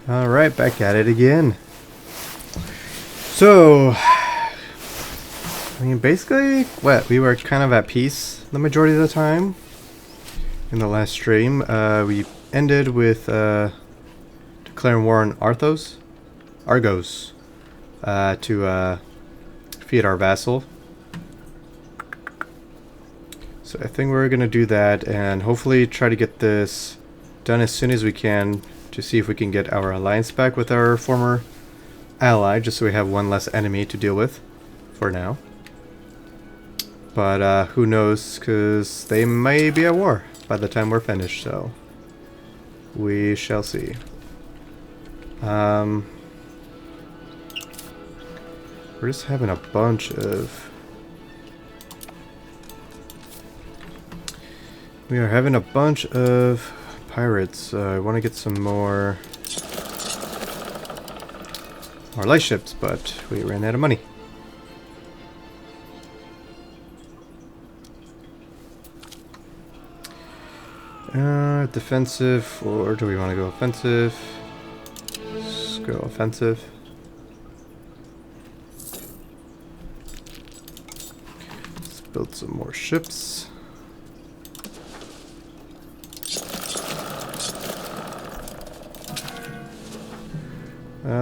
Alright, back at it again. So, I mean, basically, we were kind of at peace the majority of the time. In the last stream, we ended with declaring war on Argos, to defeat our vassal. So I think we're gonna do that and hopefully try to get this done as soon as we can to see if we can get our alliance back with our former ally, just so we have one less enemy to deal with for now. But who knows, because they may be at war by the time we're finished, so we shall see. We're just having a bunch of... We are having a bunch of pirates. I want to get some more light ships, but we ran out of money. Defensive, or do we want to go offensive? Let's go offensive. Let's build some more ships.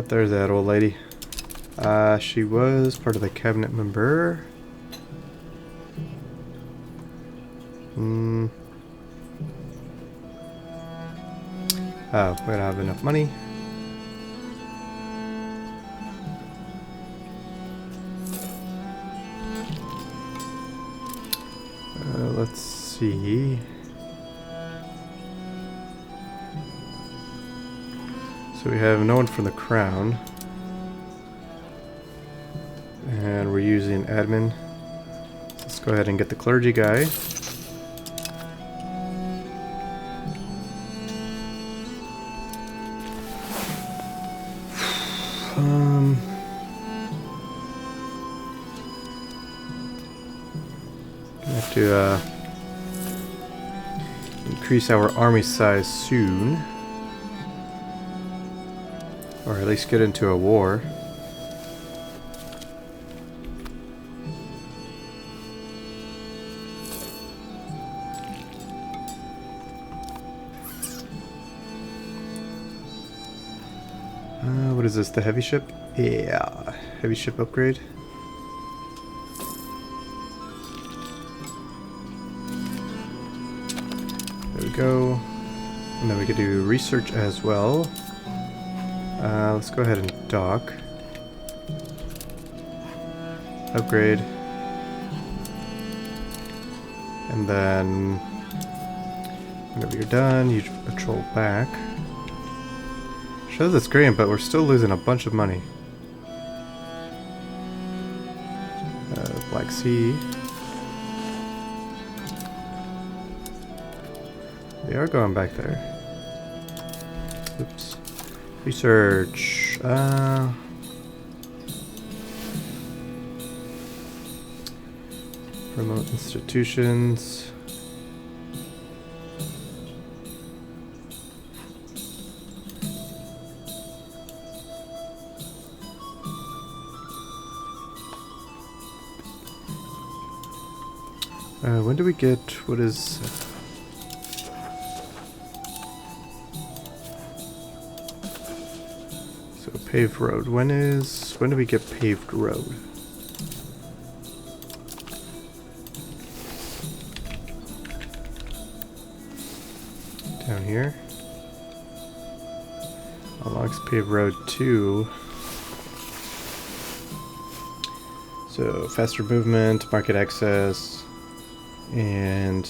There's that old lady. She was part of the cabinet member. Oh, we don't have enough money. Let's see. So we have no one from the crown. And we're using admin. So let's go ahead and get the clergy guy. Gonna have to increase our army size soon. Or at least get into a war. What is this, the heavy ship? Yeah, heavy ship upgrade. There we go. And then we could do research as well. Let's go ahead and dock. Upgrade. And then whenever you're done, you patrol back. Shows it's great, but we're still losing a bunch of money. Black Sea. They are going back there. Oops. Research. Promote institutions. When do we get, what is... So paved road. When do we get paved road? Down here. Unlocks paved road 2. So faster movement, market access, and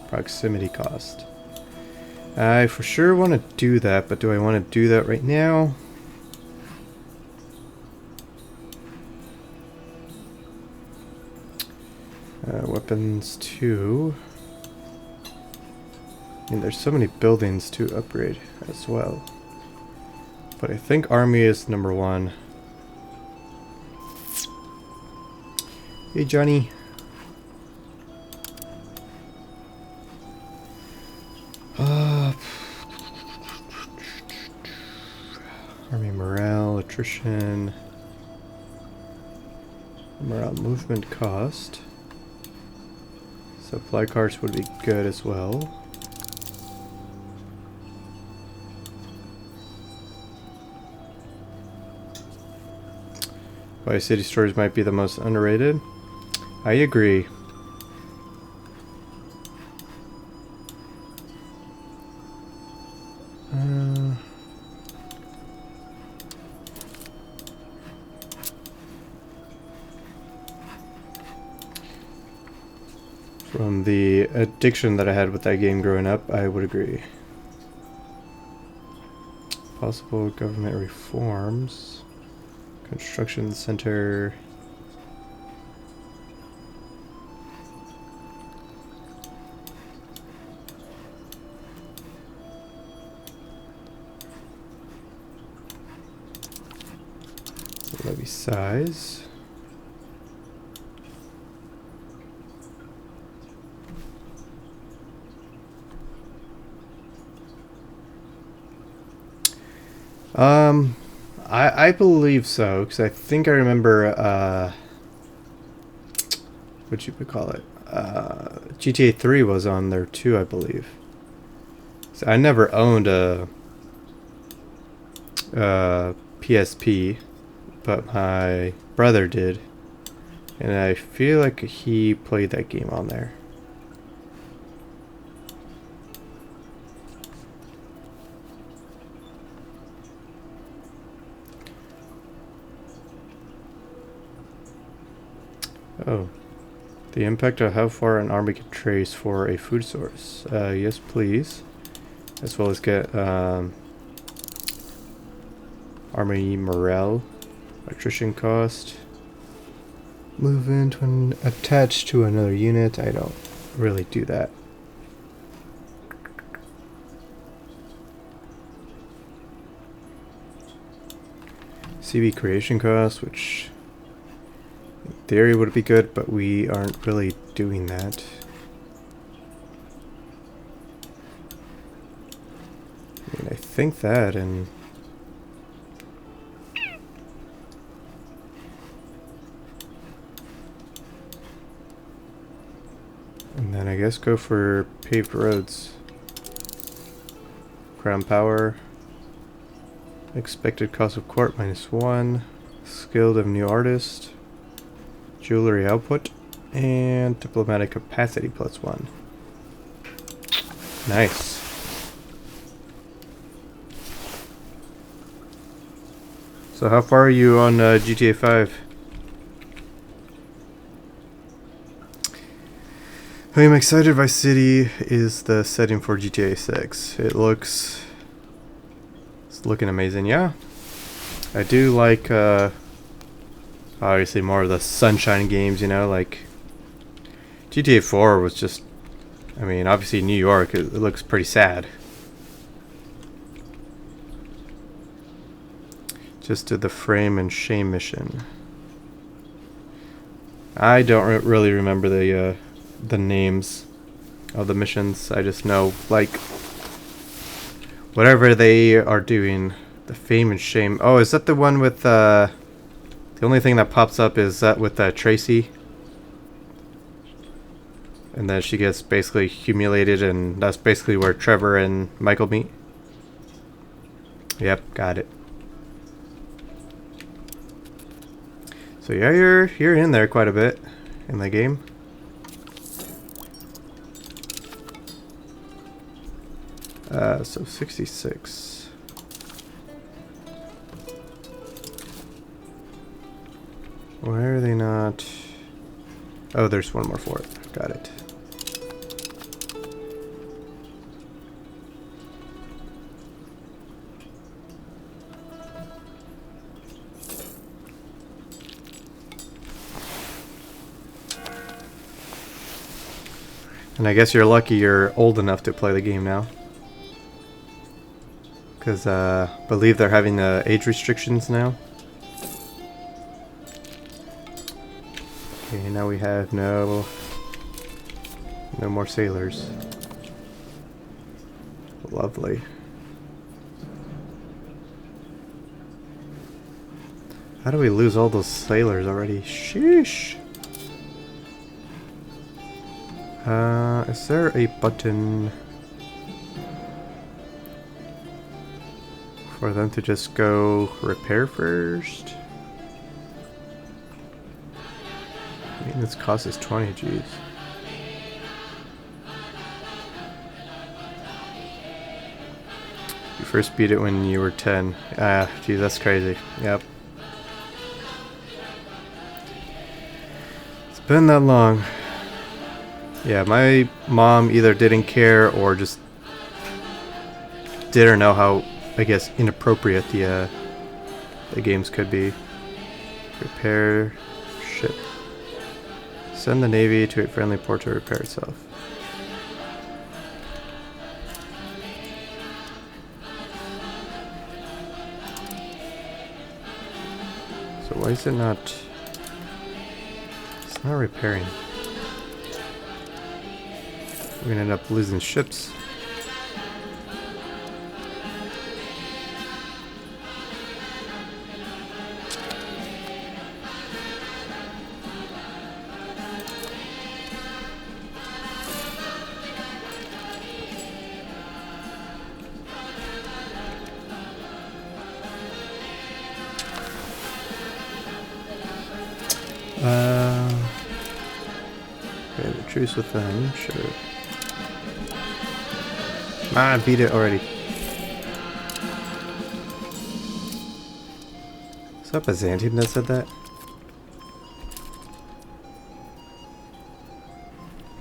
proximity cost. I for sure want to do that, but do I want to do that right now? Weapons 2. I mean, there's so many buildings to upgrade as well. But I think army is number 1. Hey, Johnny. Army morale, attrition, morale movement cost. Supply carts would be good as well. Why city stores might be the most underrated. I agree. From the addiction that I had with that game growing up, I would agree. Possible government reforms. Construction center. Levy size. I believe so, because I think I remember, what you would call it, GTA 3 was on there too, I believe. So I never owned a PSP, but my brother did, and I feel like he played that game on there. Oh, the impact of how far an army can trace for a food source. Yes, please. As well as get army morale, attrition cost, movement when attached to another unit. I don't really do that. CB creation cost, which in theory would be good, but we aren't really doing that. I mean, I think that and then I guess go for paved roads. Crown power. Expected cost of court -1. Skilled of new artist. Jewelry output. And diplomatic capacity +1. Nice. So how far are you on GTA 5? I'm excited Vice City is the setting for GTA 6. It's looking amazing. Yeah, I do like obviously more of the sunshine games, you know, like GTA 4 was just, I mean, obviously New York, it looks pretty sad. Just did the frame and shame mission. I don't really remember the names of the missions. I just know, like, whatever they are doing, the fame and shame. Oh, is that the one with the only thing that pops up is that with Tracy, and then she gets basically humiliated, and that's basically where Trevor and Michael meet. Yep, got it. So yeah, you're in there quite a bit in the game. So 66. Why are they not? Oh, there's one more for it. Got it. And I guess you're lucky you're old enough to play the game now. Because I believe they're having age restrictions now. Okay, now we have no more sailors. Lovely. How do we lose all those sailors already? Sheesh. Is there a button for them to just go repair first? Maintenance cost is 20, geez. You first beat it when you were 10. Ah, geez, that's crazy. Yep. It's been that long. Yeah, my mom either didn't care or just didn't know how, I guess, inappropriate the games could be. Repair ship. Send the Navy to a friendly port to repair itself. So why is it not... It's not repairing. We're gonna end up losing ships. Okay, the truce with them, sure. Ah, I beat it already. Is that Byzantium that said that?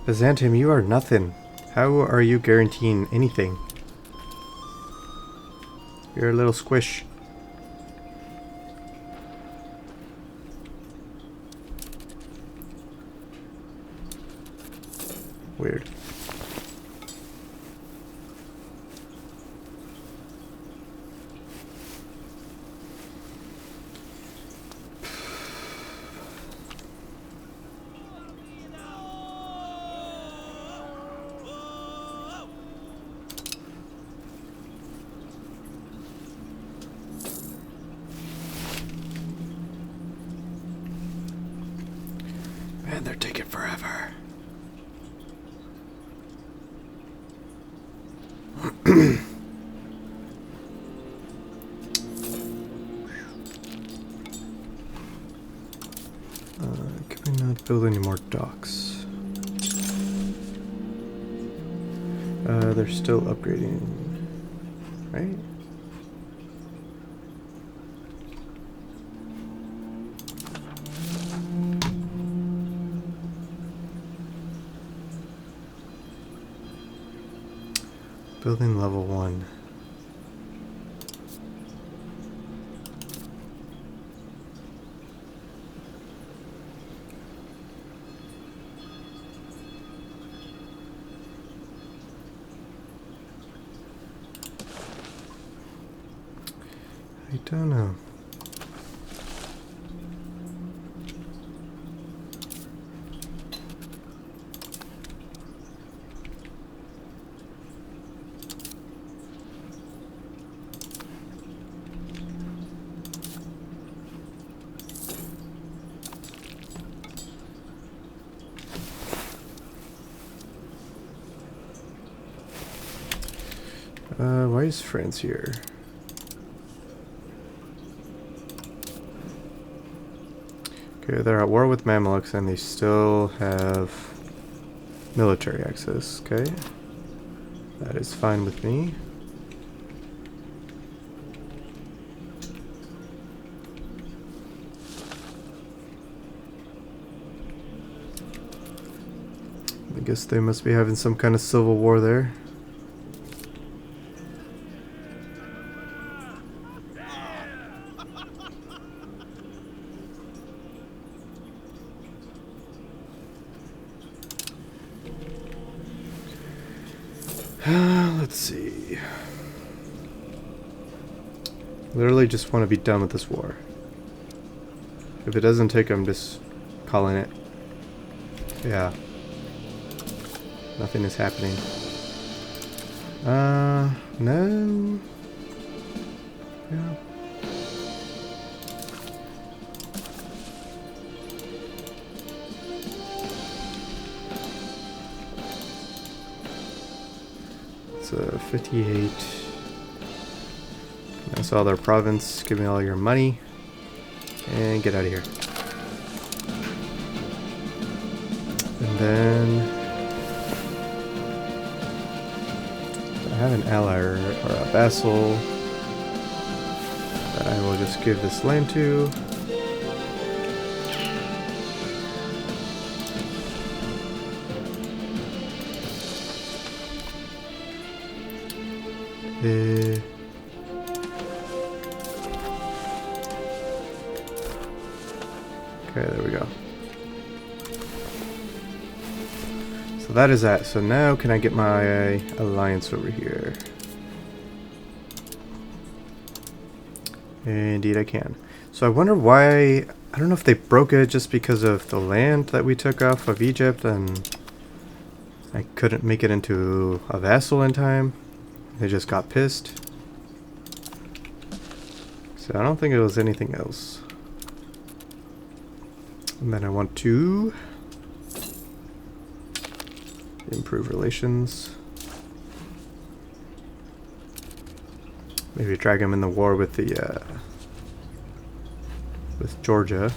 Byzantium, you are nothing. How are you guaranteeing anything? You're a little squish. Weird. Man, they're taking forever. Can we not build any more docks? They're still upgrading, right? Building level 1. I don't know. Why is France here? Okay, they're at war with Mamluks and they still have military access, okay? That is fine with me. I guess they must be having some kind of civil war there. Let's see. Literally just want to be done with this war. If it doesn't take, I'm just calling it. Yeah. Nothing is happening. No. Yeah. That's a 58. That's all their province. Give me all your money. And get out of here. And then I have an ally or a vassal that I will just give this land to. Okay, there we go. So that is that. So now can I get my alliance over here? Indeed I can. So I wonder why, I don't know if they broke it just because of the land that we took off of Egypt and I couldn't make it into a vassal in time. They just got pissed. So I don't think it was anything else. And then I want to improve relations. Maybe drag him in the war with the with Georgia.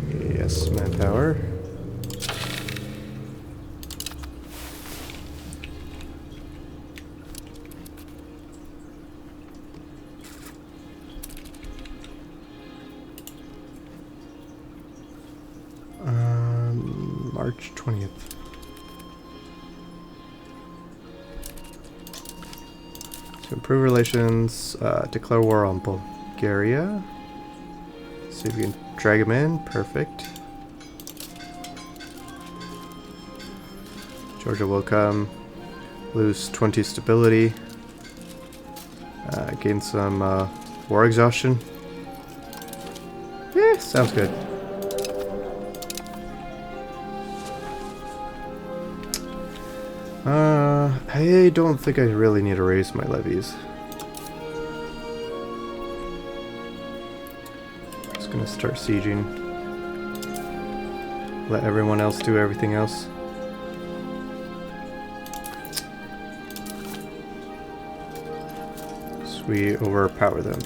Yes, manpower. March 20th. To improve relations, declare war on Bulgaria. See if we can drag him in. Perfect. Georgia will come. Lose 20 stability. Gain some war exhaustion. Yeah, sounds good. I don't think I really need to raise my levies. Just gonna start sieging. Let everyone else do everything else. So we overpower them.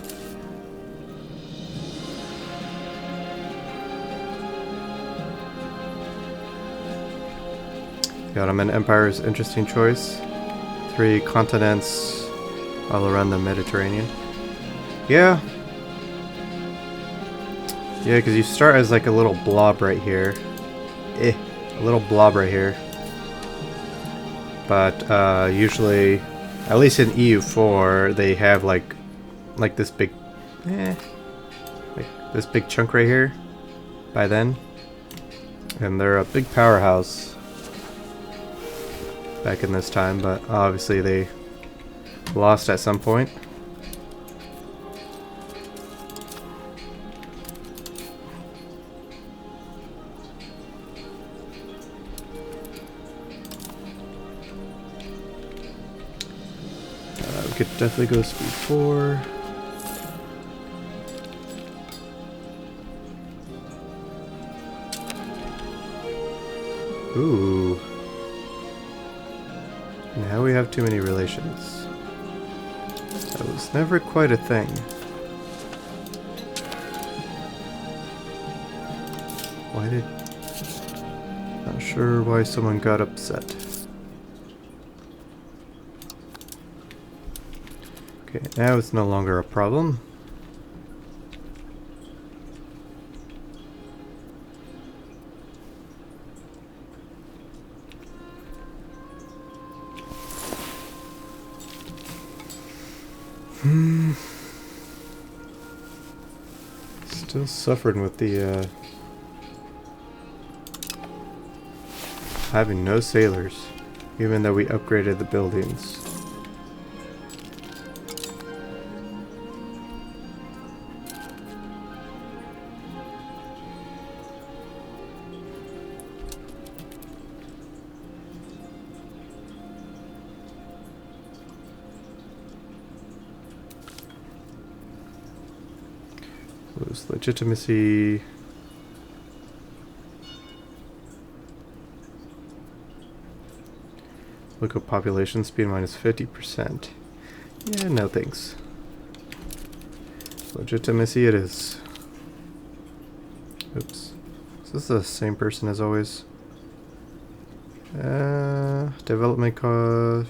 The Ottoman Empire is an interesting choice. 3 continents all around the Mediterranean. Yeah. Yeah, because you start as like a little blob right here. A little blob right here. But usually, at least in EU4, they have like this big, like this big chunk right here. By then, and they're a big powerhouse. Back in this time, but obviously they lost at some point. We could definitely go speed 4. Ooh. Now we have too many relations. That was never quite a thing. Why did... Not sure why someone got upset. Okay, now it's no longer a problem. Still suffering with the having no sailors, even though we upgraded the buildings. Lose legitimacy. Local population speed minus 50%. Yeah, no thanks. Legitimacy it is. Oops. Is this the same person as always? Development cost.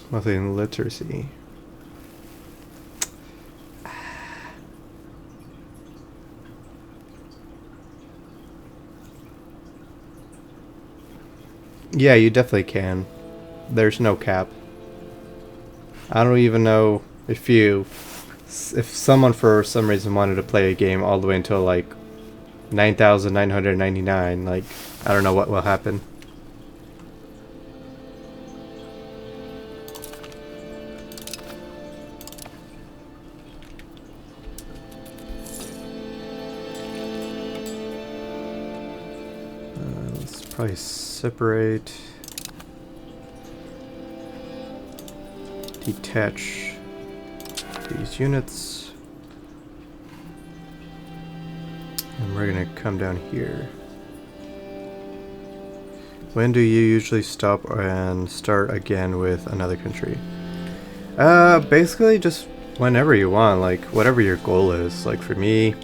Monthly literacy. Yeah, you definitely can. There's no cap. I don't even know if someone for some reason wanted to play a game all the way until like 9,999, like I don't know what will happen. Let's probably separate, detach these units, and we're gonna come down here. When do you usually stop and start again with another country? Basically just whenever you want, like whatever your goal is. Like for me,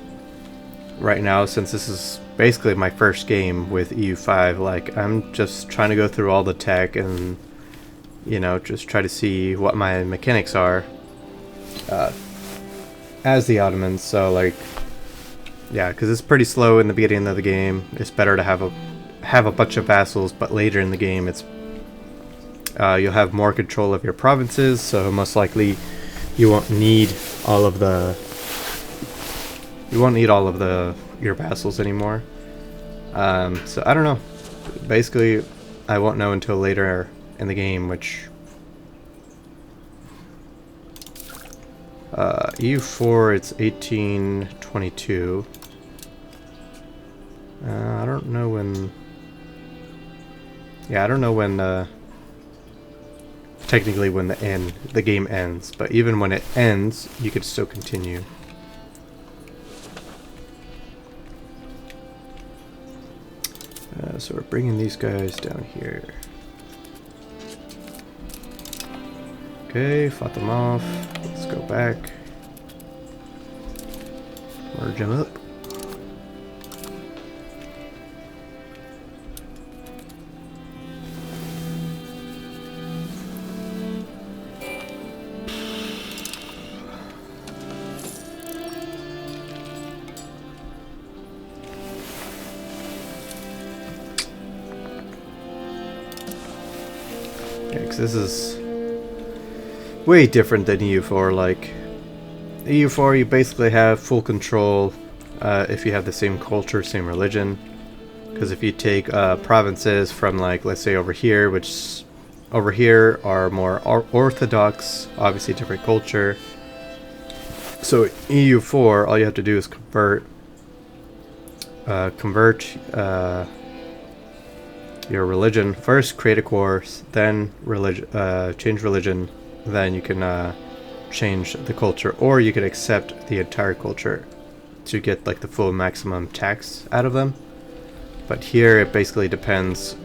right now, since this is basically my first game with EU5, like I'm just trying to go through all the tech and, you know, just try to see what my mechanics are as the Ottomans. So like, yeah, because it's pretty slow in the beginning of the game. It's better to have a bunch of vassals, but later in the game it's you'll have more control of your provinces, so most likely you won't need all of your vassals anymore. So I don't know. Basically, I won't know until later in the game, which EU4 it's 1822. I don't know when. Yeah, I don't know when. Technically, when the game ends, but even when it ends, you could still continue. So we're bringing these guys down here. Okay, fought them off. Let's go back. Merge them up. This is way different than EU4. Like EU4, you basically have full control if you have the same culture, same religion. Because if you take provinces from, like, let's say over here, which over here are more orthodox, obviously different culture. So EU4, all you have to do is convert your religion. First create a course, then change religion, then you can change the culture, or you could accept the entire culture to get like the full maximum tax out of them. But here it basically depends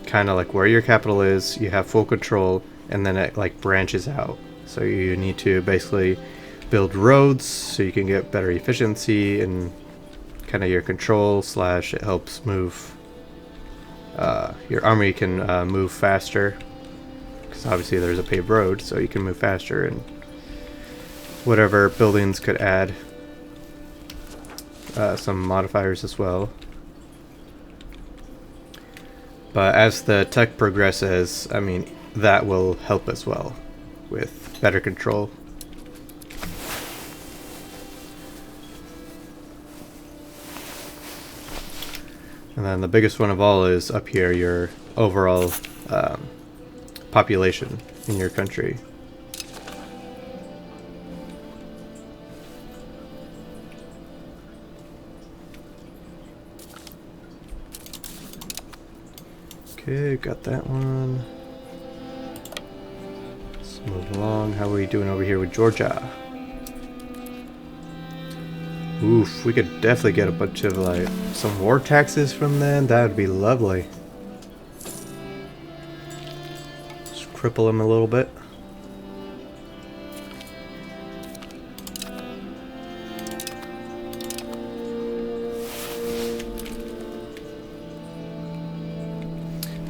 kind of like where your capital is. You have full control, and then it like branches out, so you need to basically build roads so you can get better efficiency and kind of your control slash it helps move. Your army can move faster, because obviously there's a paved road, so you can move faster, and whatever buildings could add some modifiers as well. But as the tech progresses, I mean, that will help as well with better control. And then the biggest one of all is up here, your overall population in your country. Okay, got that one. Let's move along. How are we doing over here with Georgia? Oof, we could definitely get a bunch of like some war taxes from them. That would be lovely. cripple him a little bit.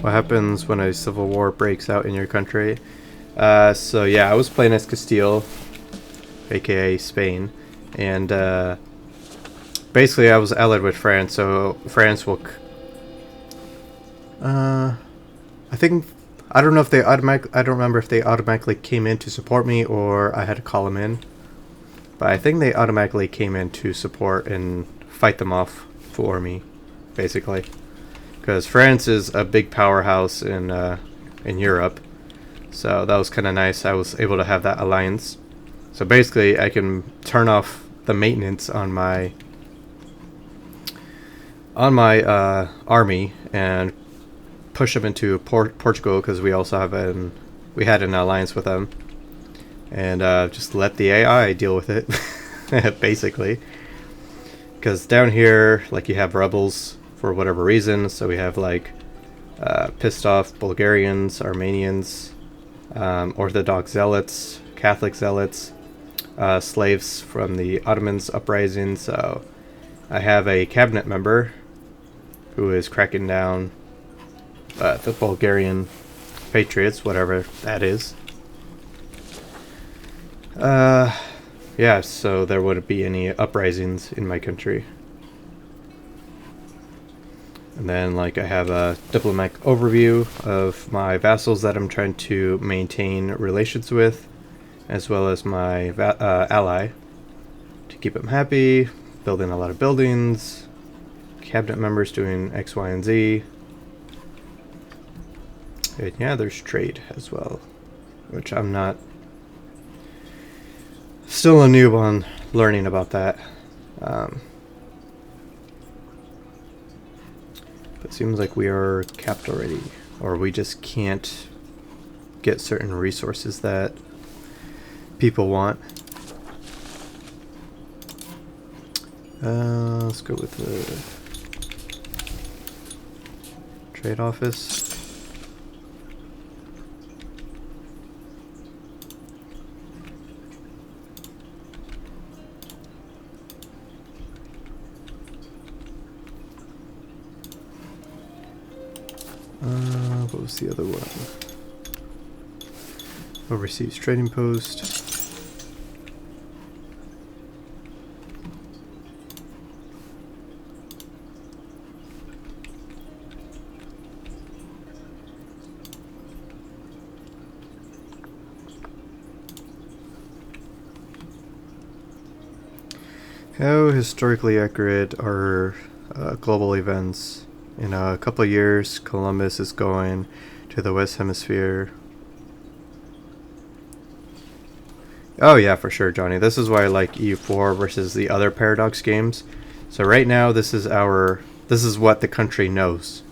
What happens when a civil war breaks out in your country? So yeah, I was playing as Castile, aka Spain, and basically I was allied with France, so France will I think, I don't know if they I don't remember if they automatically came in to support me or I had to call them in, but I think they automatically came in to support and fight them off for me, basically, because France is a big powerhouse in Europe, so that was kind of nice. I was able to have that alliance, so basically I can turn off the maintenance on my army and push them into Portugal, because we also have we had an alliance with them, and just let the AI deal with it, basically. Because down here, like, you have rebels for whatever reason, so we have like pissed off Bulgarians, Armenians, Orthodox zealots, Catholic zealots, slaves from the Ottomans uprising. So I have a cabinet member who is cracking down the Bulgarian patriots, whatever that is. Yeah, so there wouldn't be any uprisings in my country. And then, like, I have a diplomatic overview of my vassals that I'm trying to maintain relations with, as well as my ally, to keep them happy, building a lot of buildings, cabinet members doing X, Y, and Z. And yeah, there's trade as well, which I'm not, still a noob on learning about that. But it seems like we are capped already, or we just can't get certain resources that people want. Let's go with the trade office. What was the other one? Overseas trading post. How historically accurate are global events? In a couple of years, Columbus is going to the West Hemisphere. Oh yeah, for sure, Johnny. This is why I like EU4 versus the other Paradox games. So right now, this is what the country knows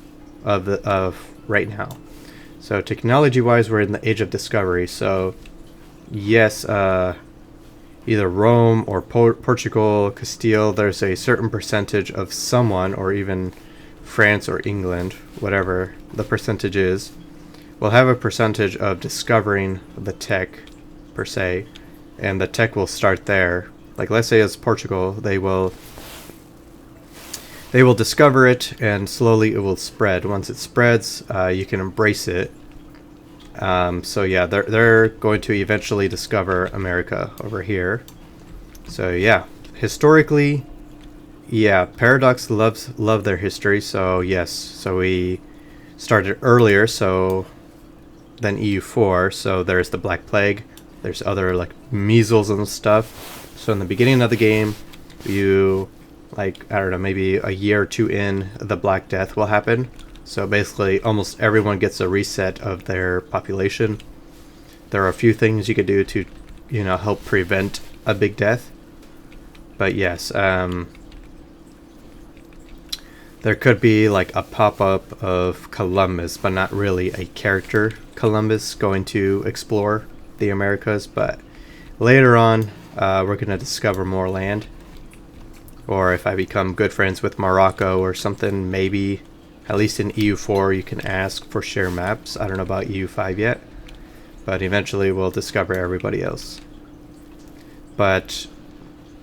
of right now. So technology-wise, we're in the age of discovery. So yes, either Rome or Portugal, Castile, there's a certain percentage of someone, or even France or England, whatever the percentage is, will have a percentage of discovering the tech, per se, and the tech will start there. Like, let's say it's Portugal, they will discover it, and slowly it will spread. Once it spreads, you can embrace it. So yeah, they're going to eventually discover America over here. So yeah, historically, yeah, Paradox love their history, so yes. So we started earlier than EU4, so there's the Black Plague, there's other, like, measles and stuff. So in the beginning of the game, you, like, I don't know, maybe a year or two in, the Black Death will happen. So basically, almost everyone gets a reset of their population. There are a few things you could do to, help prevent a big death. But yes, there could be like a pop-up of Columbus, but not really a character Columbus going to explore the Americas. But later on, we're going to discover more land. Or if I become good friends with Morocco or something, maybe, at least in EU4, you can ask for share maps. I don't know about EU5 yet. but eventually we'll discover everybody else. But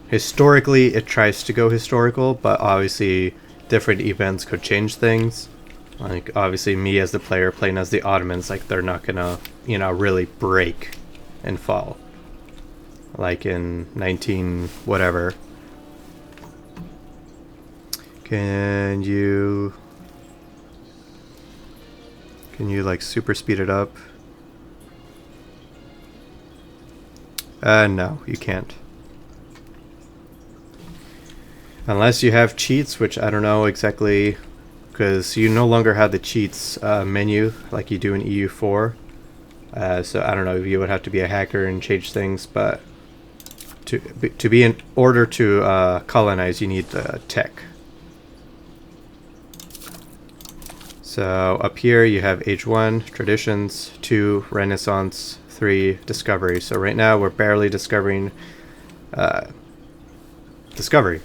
historically, it tries to go historical, but obviously different events could change things. Like, obviously, me as the player playing as the Ottomans, like, they're not gonna, you know, really break and fall. Like in 19 whatever. Can you like super speed it up? No, you can't. Unless you have cheats, which I don't know exactly, because you no longer have the cheats menu like you do in EU4. So I don't know if you would have to be a hacker and change things, but to be in order to colonize, you need tech. So up here you have Age 1, Traditions, 2, Renaissance, 3, Discovery. So right now we're barely discovering Discovery.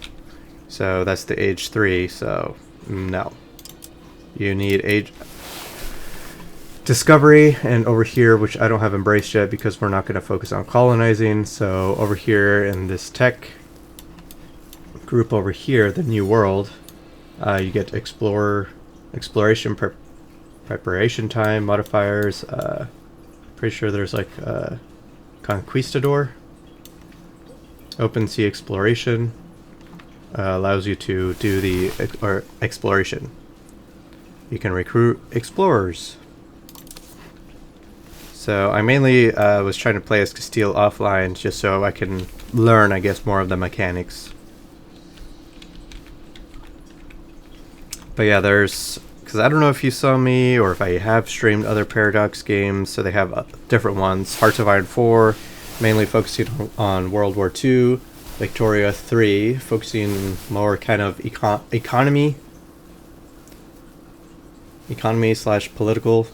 So that's the Age 3, so no. You need Age Discovery, and over here, which I don't have embraced yet because we're not going to focus on colonizing, so over here in this tech group over here, the New World, you get exploration preparation time, modifiers, pretty sure there's like Conquistador, open sea exploration, allows you to do the exploration. You can recruit explorers. So I mainly was trying to play as Castile offline just so I can learn, I guess, more of the mechanics. But yeah, there's, because I don't know if you saw me or if I have streamed other Paradox games, so they have different ones. Hearts of Iron 4, mainly focusing on World War II. Victoria 3, focusing more kind of economy slash political.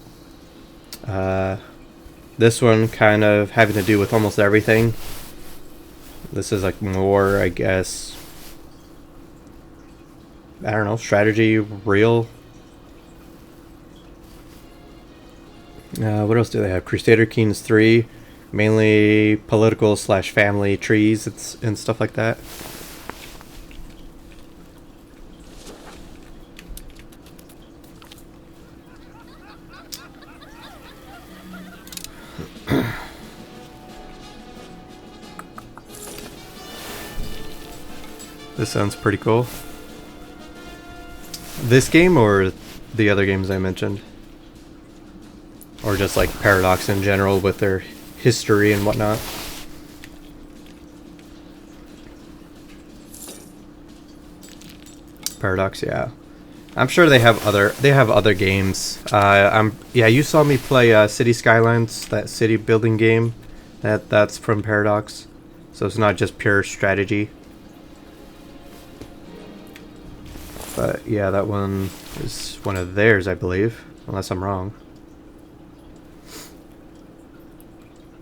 This one kind of having to do with almost everything. This is like more, I guess, I don't know, strategy, real. What else do they have? Crusader Kings 3, mainly political slash family trees and stuff like that. This sounds pretty cool. This game or the other games I mentioned? Or just like Paradox in general with their history and whatnot? Paradox, yeah. I'm sure they have other games. Yeah, you saw me play City Skylines, that city building game. That's from Paradox. So it's not just pure strategy. But yeah, that one is one of theirs, I believe, unless I'm wrong.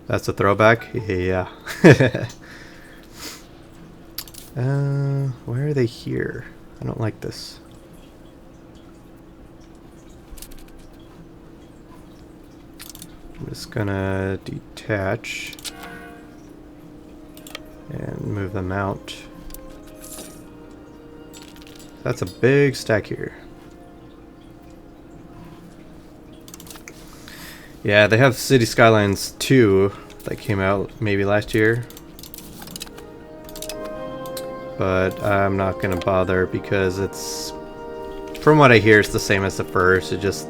That's a throwback? Yeah. Why are they here? I don't like this. I'm just gonna detach and move them out. That's a big stack here. Yeah, they have City Skylines 2 that came out maybe last year. But I'm not gonna bother because it's, from what I hear, it's the same as the first. It just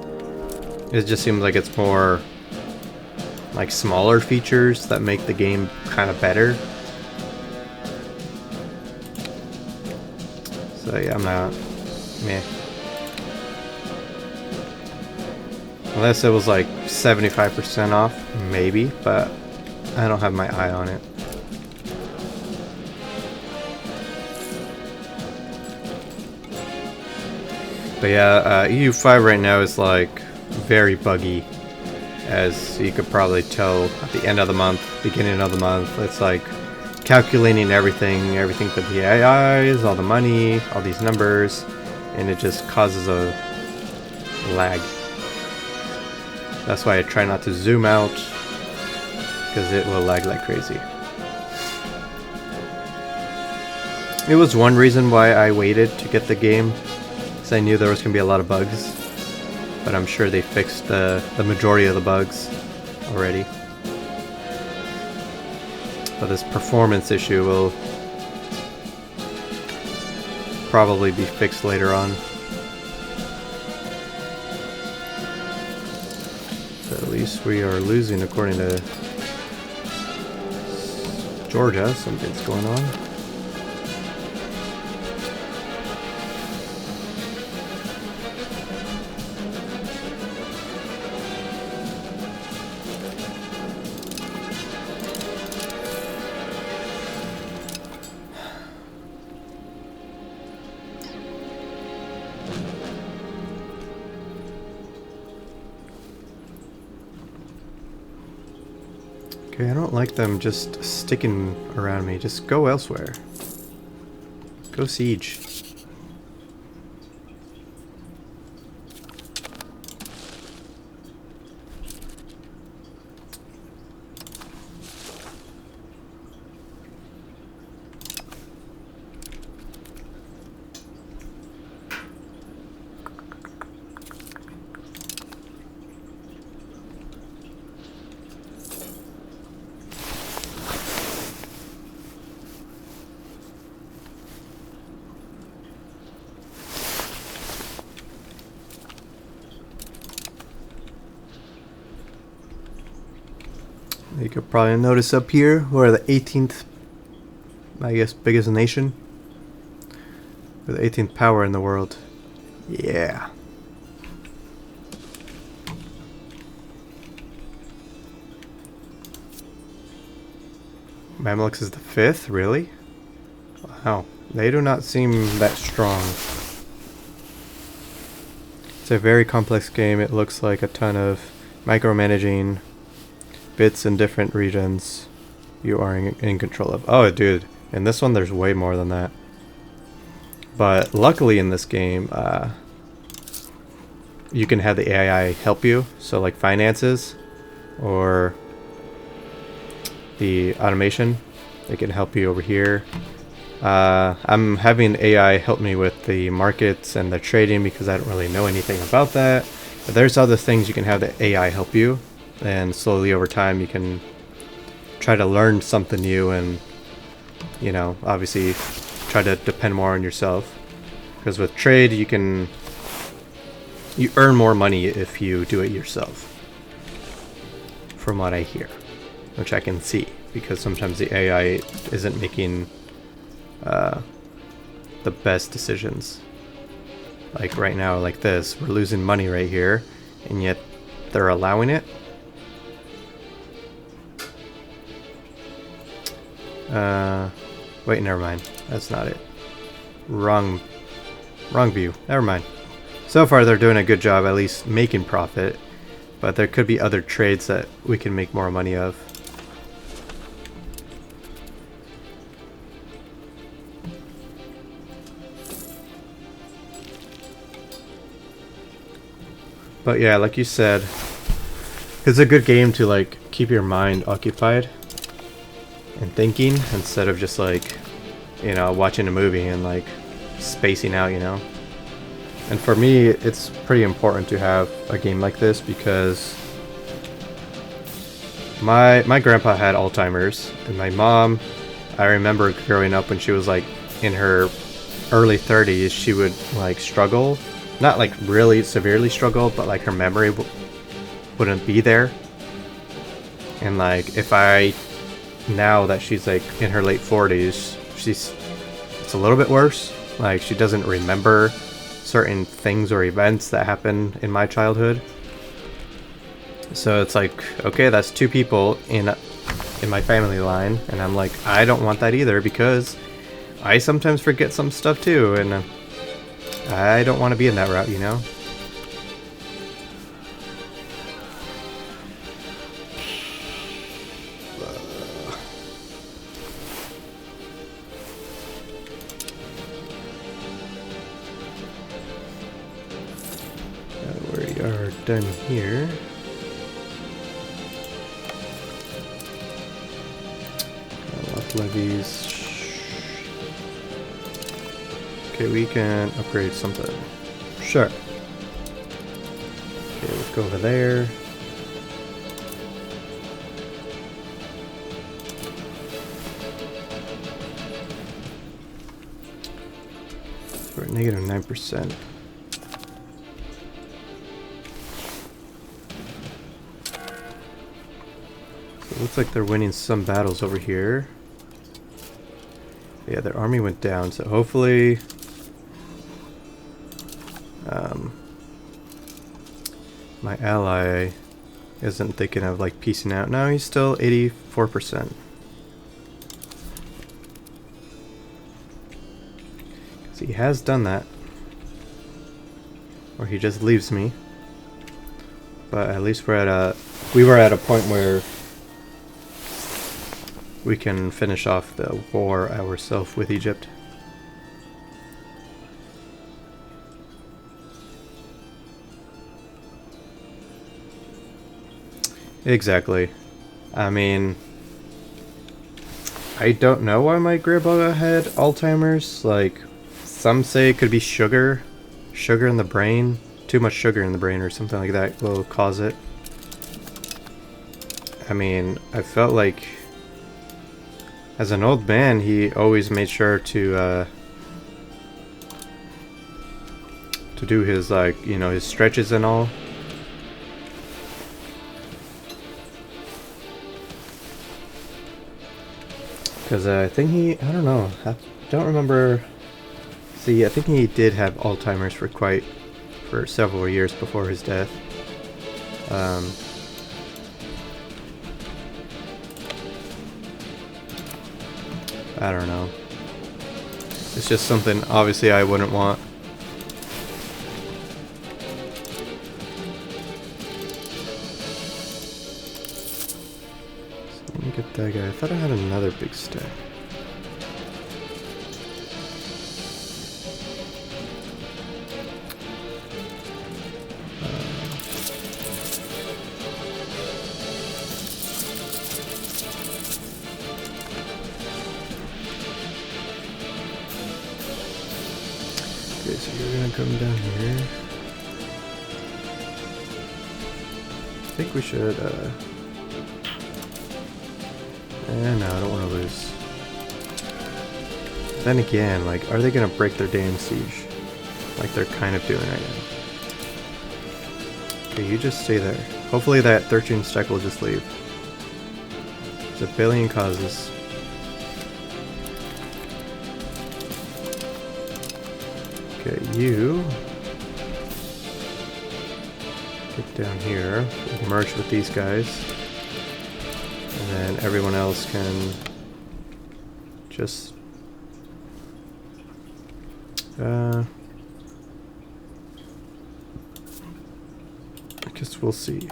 seems like it's more like smaller features that make the game kind of better. So yeah, I'm not meh. Unless it was like 75% off, maybe, but I don't have my eye on it. But yeah, EU5 right now is like very buggy, as you could probably tell at the end of the month, beginning of the month. It's like calculating everything for the AIs, all the money, all these numbers, and it just causes a lag. That's why I try not to zoom out because it will lag like crazy. It was one reason why I waited to get the game, because I knew there was going to be a lot of bugs. But I'm sure they fixed the majority of the bugs already. But this performance issue will probably be fixed later on. So at least we are losing according to Georgia. Something's going on. Okay, I don't like them just sticking around me. Just go elsewhere. Go siege. You could probably notice up here, we're the 18th, I guess, biggest nation. We're the 18th power in the world. Yeah. Mamluks is the 5th, really? Wow, they do not seem that strong. It's a very complex game. It looks like a ton of micromanaging bits in different regions you are in control of. Oh, dude, in this one there's way more than that. But luckily in this game, you can have the AI help you. So like finances or the automation, they can help you over here. I'm having AI help me with the markets and the trading because I don't really know anything about that. But there's other things you can have the AI help you. And slowly over time you can try to learn something new and, you know, obviously try to depend more on yourself. Because with trade you earn more money if you do it yourself. From what I hear. Which I can see. Because sometimes the AI isn't making the best decisions. Like right now, like this. We're losing money right here. And yet they're allowing it. Wait, never mind. That's not it. Wrong view. Never mind. So far they're doing a good job at least making profit, but there could be other trades that we can make more money of. But yeah, like you said, it's a good game to like keep your mind occupied and thinking instead of just like, you know, watching a movie and like spacing out, you know. And for me, it's pretty important to have a game like this because my grandpa had Alzheimer's, and my mom, I remember growing up when she was like in her early 30s, she would like struggle, not like really severely struggle, but like her memory wouldn't be there. And like if I now that she's like in her late 40s, it's a little bit worse. Like she doesn't remember certain things or events that happened in my childhood. So it's like, okay, that's 2 people in my family line, and I'm like, I don't want that either because I sometimes forget some stuff too, and I don't want to be in that route, you know. We are done here. levies. Okay, we can upgrade something. Sure. Okay, let's go over there. We're at negative 9%. So it looks like they're winning some battles over here. Yeah, their army went down, so hopefully my ally isn't thinking of like piecing out. No, he's still 84%. So he has done that. Or he just leaves me. But at least we were at a point where we can finish off the war ourselves with Egypt. Exactly. I mean, I don't know why my grandpa had Alzheimer's. Like, some say it could be sugar in the brain. Too much sugar in the brain or something like that will cause it. I mean, I felt like as an old man, he always made sure to do his, like, you know, his stretches and all. Because I think I don't know, I don't remember. See, I think he did have Alzheimer's for several years before his death. I don't know. It's just something obviously I wouldn't want. So let me get that guy. I thought I had another big stack. Okay, so you're gonna come down here. I think we should, no, I don't want to lose. Then again, like, are they gonna break their damn siege? Like they're kind of doing right now. Okay, you just stay there. Hopefully that 13 stack will just leave. There's a billion causes. Okay, you get down here, merge with these guys, and then everyone else can just I guess we'll see.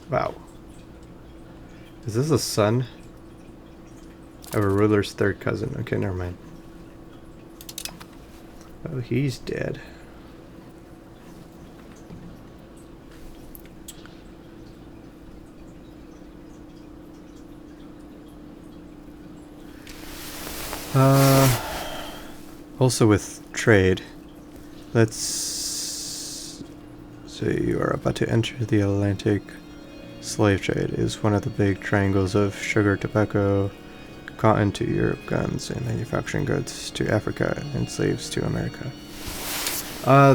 Wow. Is this a son of a ruler's third cousin? Okay, never mind. Oh, he's dead. Also with trade, let's say you are about to enter the Atlantic. Slave trade is one of the big triangles of sugar, tobacco, cotton to Europe, guns, and manufacturing goods to Africa, and slaves to America.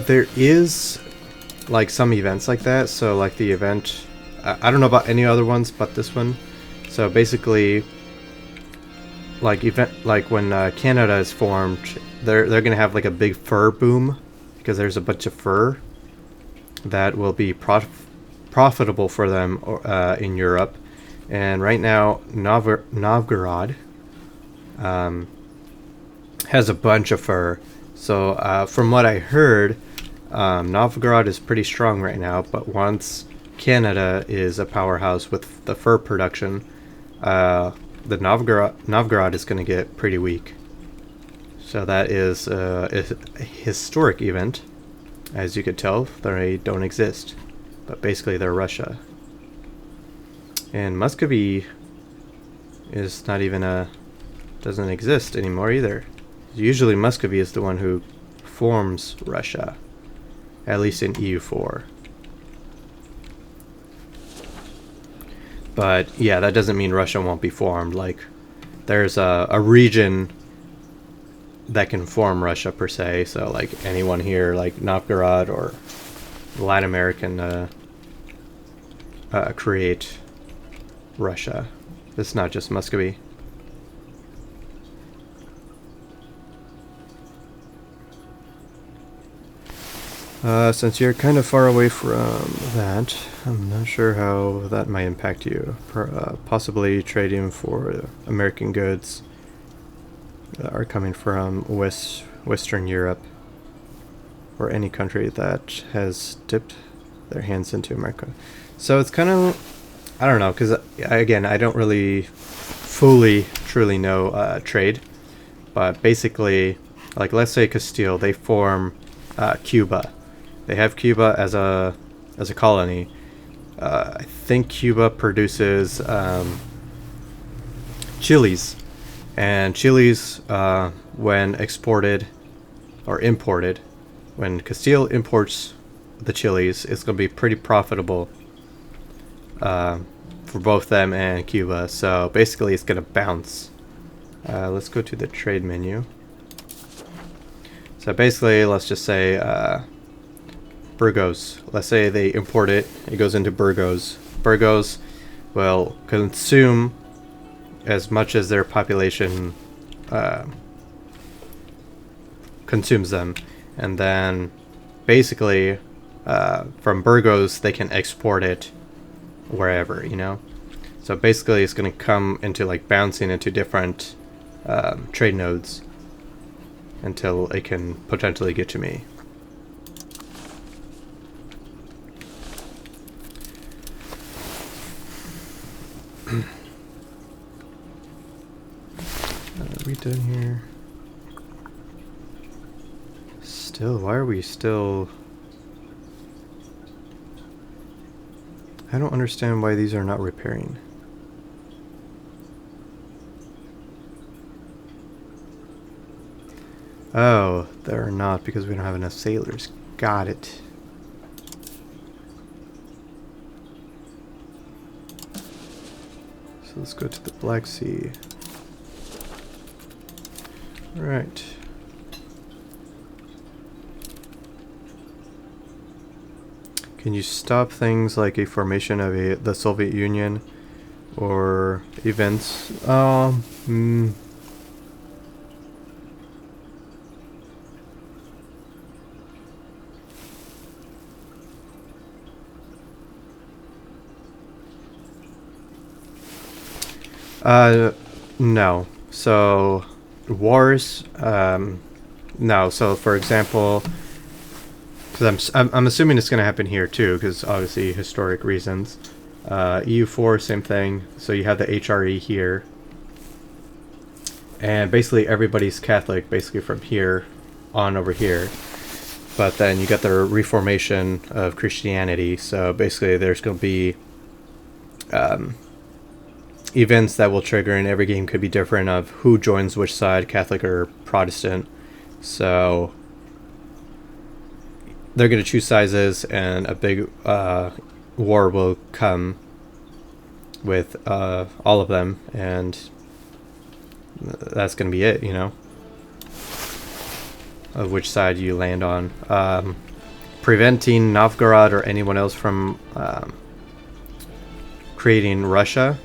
There is like some events like that. So like the event, I don't know about any other ones, but this one. So basically, like when Canada is formed, they're gonna have like a big fur boom because there's a bunch of fur that will be profitable for them in Europe. And right now Novgorod has a bunch of fur. So from what I heard, Novgorod is pretty strong right now, but once Canada is a powerhouse with the fur production, the Novgorod is going to get pretty weak. So that is a historic event. As you could tell, they don't exist. but basically they're Russia. And Muscovy is not even doesn't exist anymore either. Usually Muscovy is the one who forms Russia, at least in EU4. But yeah, that doesn't mean Russia won't be formed. Like, there's a region that can form Russia per se. So like anyone here, like Novgorod or Latin American, create Russia. It's not just Muscovy. Since you're kind of far away from that, I'm not sure how that might impact you. Possibly trading for American goods that are coming from Western Europe, or any country that has dipped their hands into America. So it's kind of, I don't know, because again, I don't really fully, truly know trade, but basically, like let's say Castile, they form Cuba. They have Cuba as a colony. I think Cuba produces chilies, and chilies, when exported or imported, when Castile imports the chilies, it's going to be pretty profitable for both them and Cuba. So basically, it's going to bounce. Let's go to the trade menu. So basically, let's just say Burgos. Let's say they import it. It goes into Burgos. Burgos will consume as much as their population consumes them, and then basically from Burgos they can export it wherever, you know. So basically, it's going to come into like bouncing into different trade nodes until it can potentially get to me. Are we done here? Still, why are we still... I don't understand why these are not repairing. Oh, they're not because we don't have enough sailors. Got it. So let's go to the Black Sea. Right. Can you stop things like a formation of the Soviet Union or events? No. So wars, no. So for example, because I'm assuming it's going to happen here too, because obviously historic reasons. EU4, same thing. So you have the HRE here, and basically everybody's Catholic, basically from here on over here. But then you got the reformation of Christianity. So basically, there's going to be events that will trigger, and every game could be different of who joins which side, Catholic or Protestant. So they're going to choose sizes, and a big war will come with all of them, and that's going to be it, you know, of which side you land on. Preventing Novgorod or anyone else from creating Russia,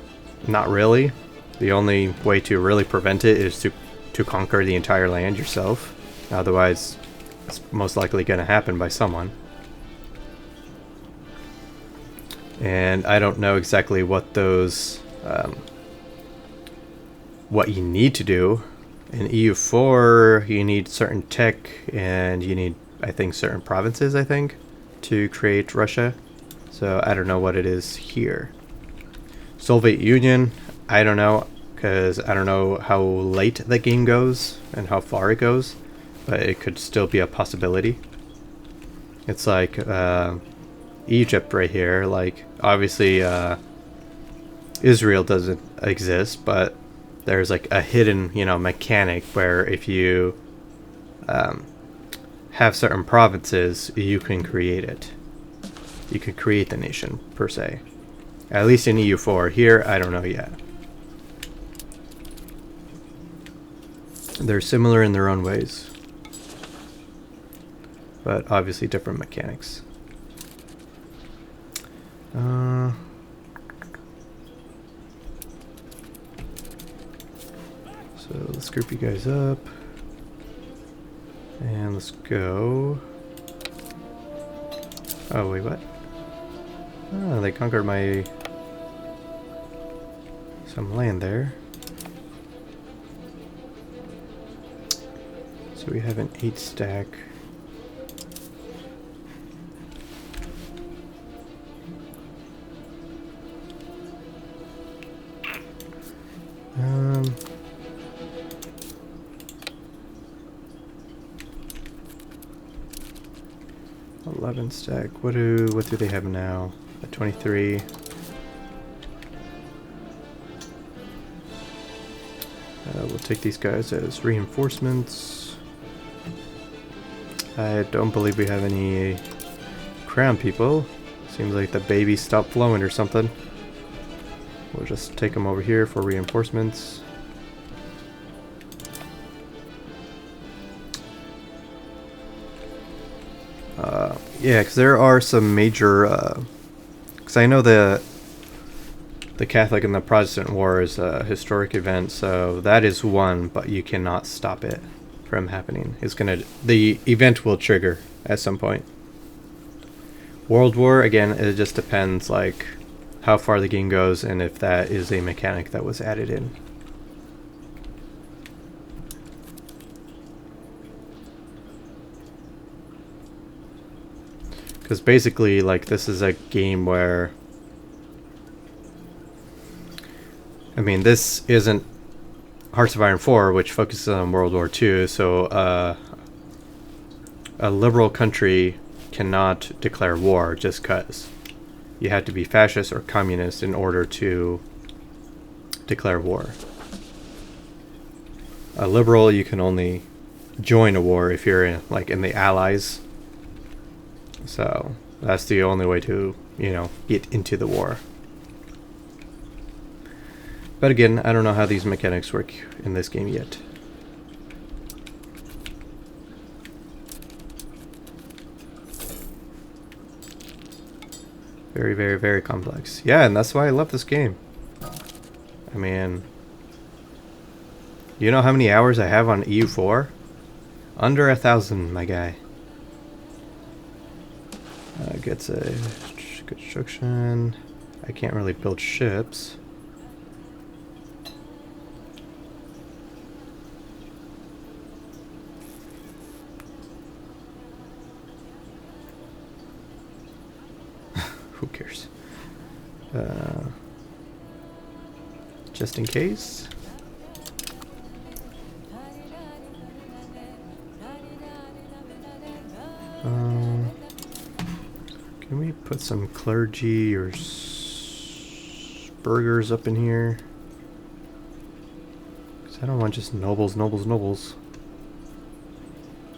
not really. The only way to really prevent it is to conquer the entire land yourself. Otherwise, it's most likely going to happen by someone. And I don't know exactly what those, what you need to do. In EU4, you need certain tech, and you need, I think, certain provinces, I think, to create Russia. So I don't know what it is here. Soviet Union, I don't know, because I don't know how late the game goes and how far it goes, but it could still be a possibility. It's like Egypt right here. Like, obviously, Israel doesn't exist, but there's like a hidden, you know, mechanic where if you have certain provinces, you can create it. You can create the nation, per se. At least in EU4. Here, I don't know yet. They're similar in their own ways, but obviously different mechanics. So let's group you guys up. And let's go. Oh, wait, what? Oh, they conquered my... some land there. So we have an 8 stack. Um... 11 stack. What do they have now? A 23. We'll take these guys as reinforcements. I don't believe we have any crown people. Seems like the baby stopped flowing or something. We'll just take them over here for reinforcements. Yeah, because there are some major... because I know the Catholic and the Protestant War is a historic event, so that is one, but you cannot stop it from happening. The event will trigger at some point. World War, again, it just depends like how far the game goes and if that is a mechanic that was added in. Because basically, like, this is a game where... I mean, this isn't Hearts of Iron 4, which focuses on World War II, so a liberal country cannot declare war just because. You have to be fascist or communist in order to declare war. A liberal, you can only join a war if you're in the Allies. So that's the only way to, you know, get into the war. But again, I don't know how these mechanics work in this game yet. Very, very, very complex. Yeah, and that's why I love this game. I mean, you know how many hours I have on EU4? Under 1,000, my guy. Gets a construction. I can't really build ships. Who cares? Just in case. Can we put some clergy or burghers up in here? Because I don't want just nobles, nobles, nobles.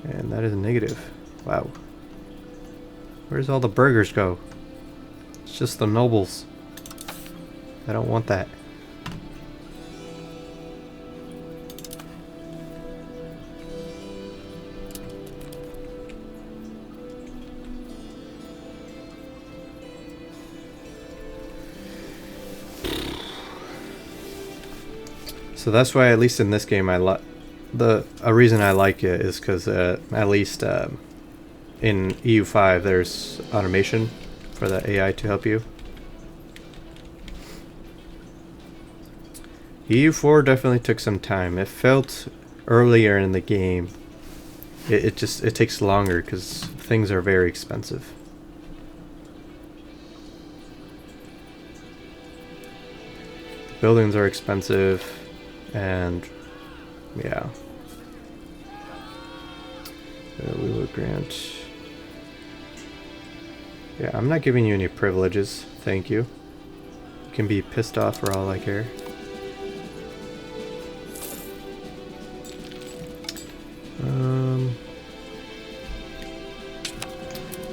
And that is a negative. Wow. Where's all the burghers go? It's just the nobles. I don't want that. So that's why, at least in this game, a reason I like it is because at least in EU5 there's automation for the AI to help you. EU4 definitely took some time. It felt earlier in the game. It takes longer because things are very expensive. The buildings are expensive. And yeah, we will grant Yeah, I'm not giving you any privileges. Thank you. You can be pissed off for all I care.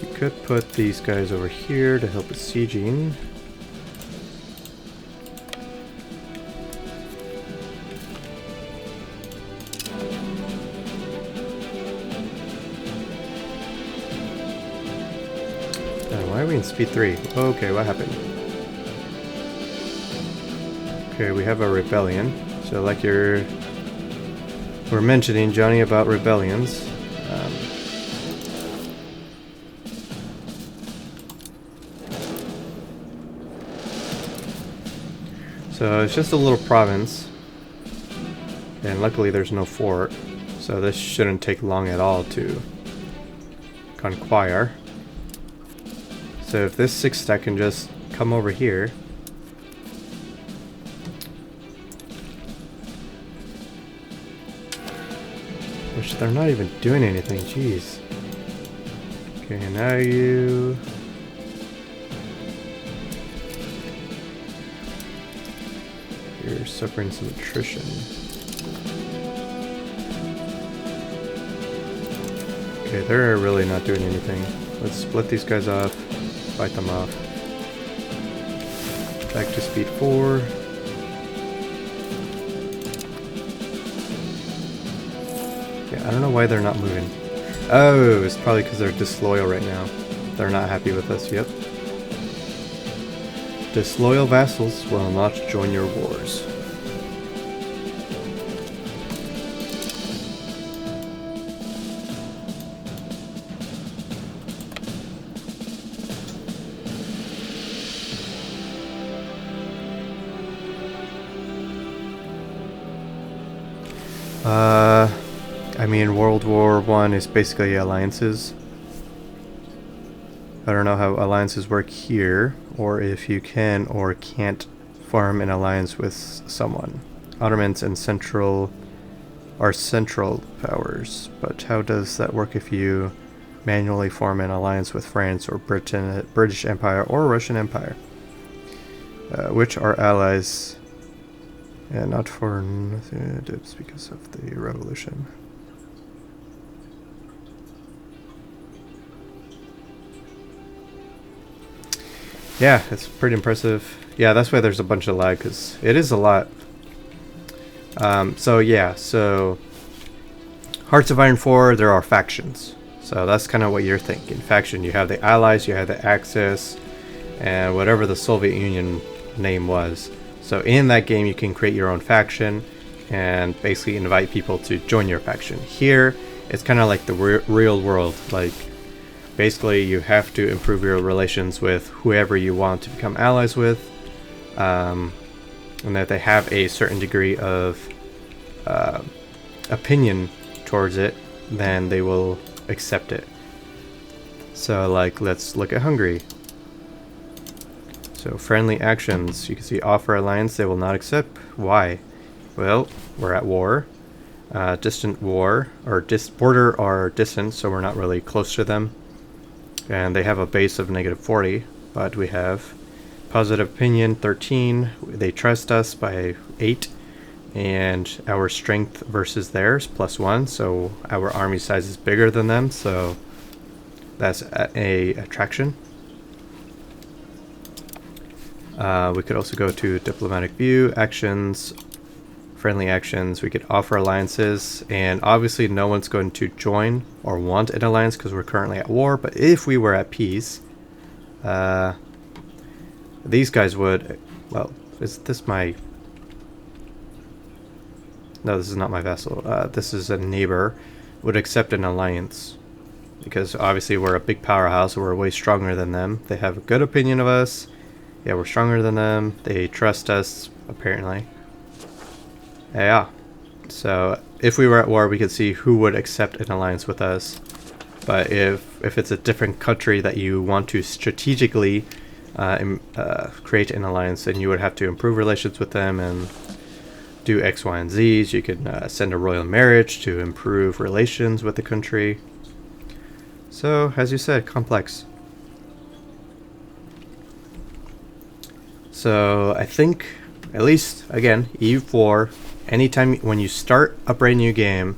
We could put these guys over here to help with sieging. Why are we in speed 3? Okay, what happened? Okay, we have a rebellion. So like we're mentioning, Johnny, about rebellions. So it's just a little province. And luckily there's no fort. So this shouldn't take long at all to conquer. So if this 6-stack can just come over here. Which they're not even doing anything, jeez. Okay, now you... You're suffering some attrition. Okay, they're really not doing anything. Let's split these guys off. Fight them off. Back to speed 4. Yeah, I don't know why they're not moving. Oh, it's probably because they're disloyal right now. They're not happy with us, yep. Disloyal vassals will not join your wars. I mean, World War I is basically alliances. I don't know how alliances work here, or if you can or can't form an alliance with someone. Ottomans and central powers, but how does that work if you manually form an alliance with France or British Empire or Russian Empire, which are allies? And not for nothing, it's because of the revolution. Yeah, it's pretty impressive. Yeah, that's why there's a bunch of lag, because it is a lot. So yeah, so Hearts of Iron 4, there are factions. So that's kind of what you're thinking. Faction, you have the Allies, you have the Axis, and whatever the Soviet Union name was. So in that game, you can create your own faction and basically invite people to join your faction. Here, it's kind of like the real world. Like, basically, you have to improve your relations with whoever you want to become allies with, and that they have a certain degree of opinion towards it, then they will accept it. So, like, let's look at Hungary. So friendly actions, you can see offer alliance, they will not accept. Why? Well, we're at war. Distant war, or border or distant, so we're not really close to them. And they have a base of -40, but we have positive opinion 13. They trust us by 8, and our strength versus theirs +1, so our army size is bigger than them, so that's a attraction. We could also go to diplomatic view, actions, friendly actions. We could offer alliances, and obviously no one's going to join or want an alliance because we're currently at war, but if we were at peace, these guys would... Well, is this my... No, this is not my vassal. This is a neighbor. Would accept an alliance. Because obviously we're a big powerhouse, so we're way stronger than them. They have a good opinion of us. Yeah, we're stronger than them. They trust us, apparently. Yeah. So, if we were at war, we could see who would accept an alliance with us. But if it's a different country that you want to strategically create an alliance, then you would have to improve relations with them and do X, Y, and Z's. You could send a royal marriage to improve relations with the country. So, as you said, complex. So I think, at least, again, EU4, anytime when you start a brand new game,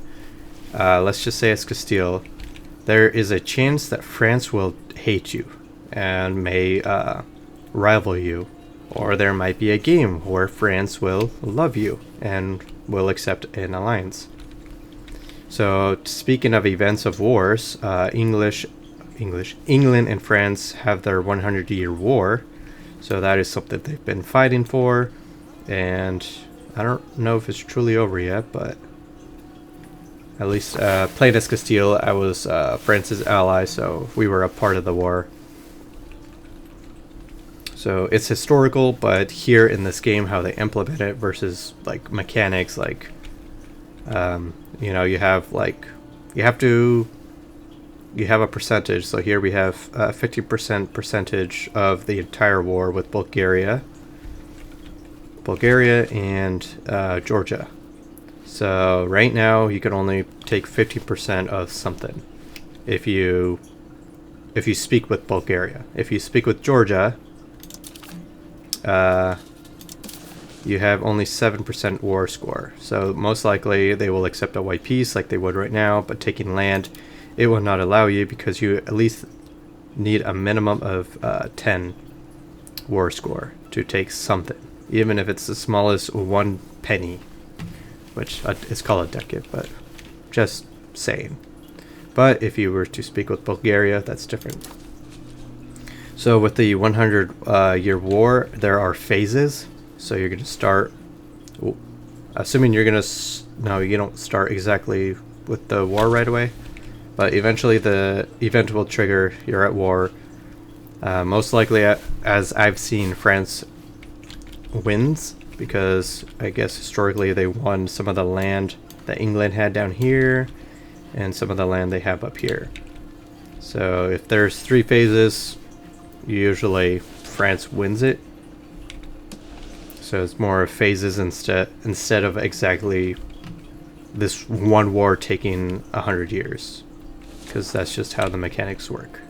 let's just say it's Castile, there is a chance that France will hate you and may rival you. Or there might be a game where France will love you and will accept an alliance. So speaking of events of wars, England and France have their 100-year war. So that is something they've been fighting for. And I don't know if it's truly over yet, but at least played as Castile, I was France's ally, so we were a part of the war. So it's historical, but here in this game, how they implement it versus like mechanics, like you know, you have a percentage. So here we have 50% percentage of the entire war with Bulgaria and Georgia. So right now you can only take 50% of something if you speak with Bulgaria. If you speak with Georgia, you have only 7% war score. So most likely they will accept a white peace like they would right now, but taking land, it will not allow you because you at least need a minimum of 10 war score to take something, even if it's the smallest 1 penny, which is called a ducat, but just saying. But if you were to speak with Bulgaria, that's different. So with the 100-year war, there are phases. So you're going to start, assuming you're going to, no, you don't start exactly with the war right away. But eventually the event will trigger, you're at war. Most likely, as I've seen, France wins. Because I guess historically they won some of the land that England had down here. And some of the land they have up here. So if there's 3 phases, usually France wins it. So it's more phases instead of exactly this one war taking 100 years, because that's just how the mechanics work.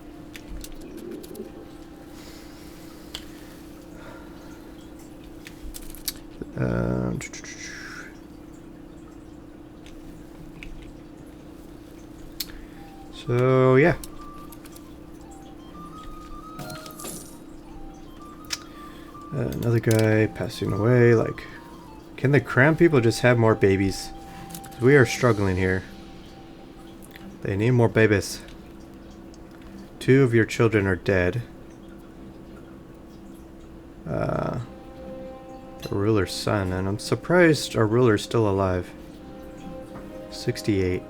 So yeah. Another guy passing away. Like, can the crown people just have more babies? 'Cause we are struggling here. They need more babies. 2 of your children are dead. The ruler's son, and I'm surprised our ruler's still alive. 68.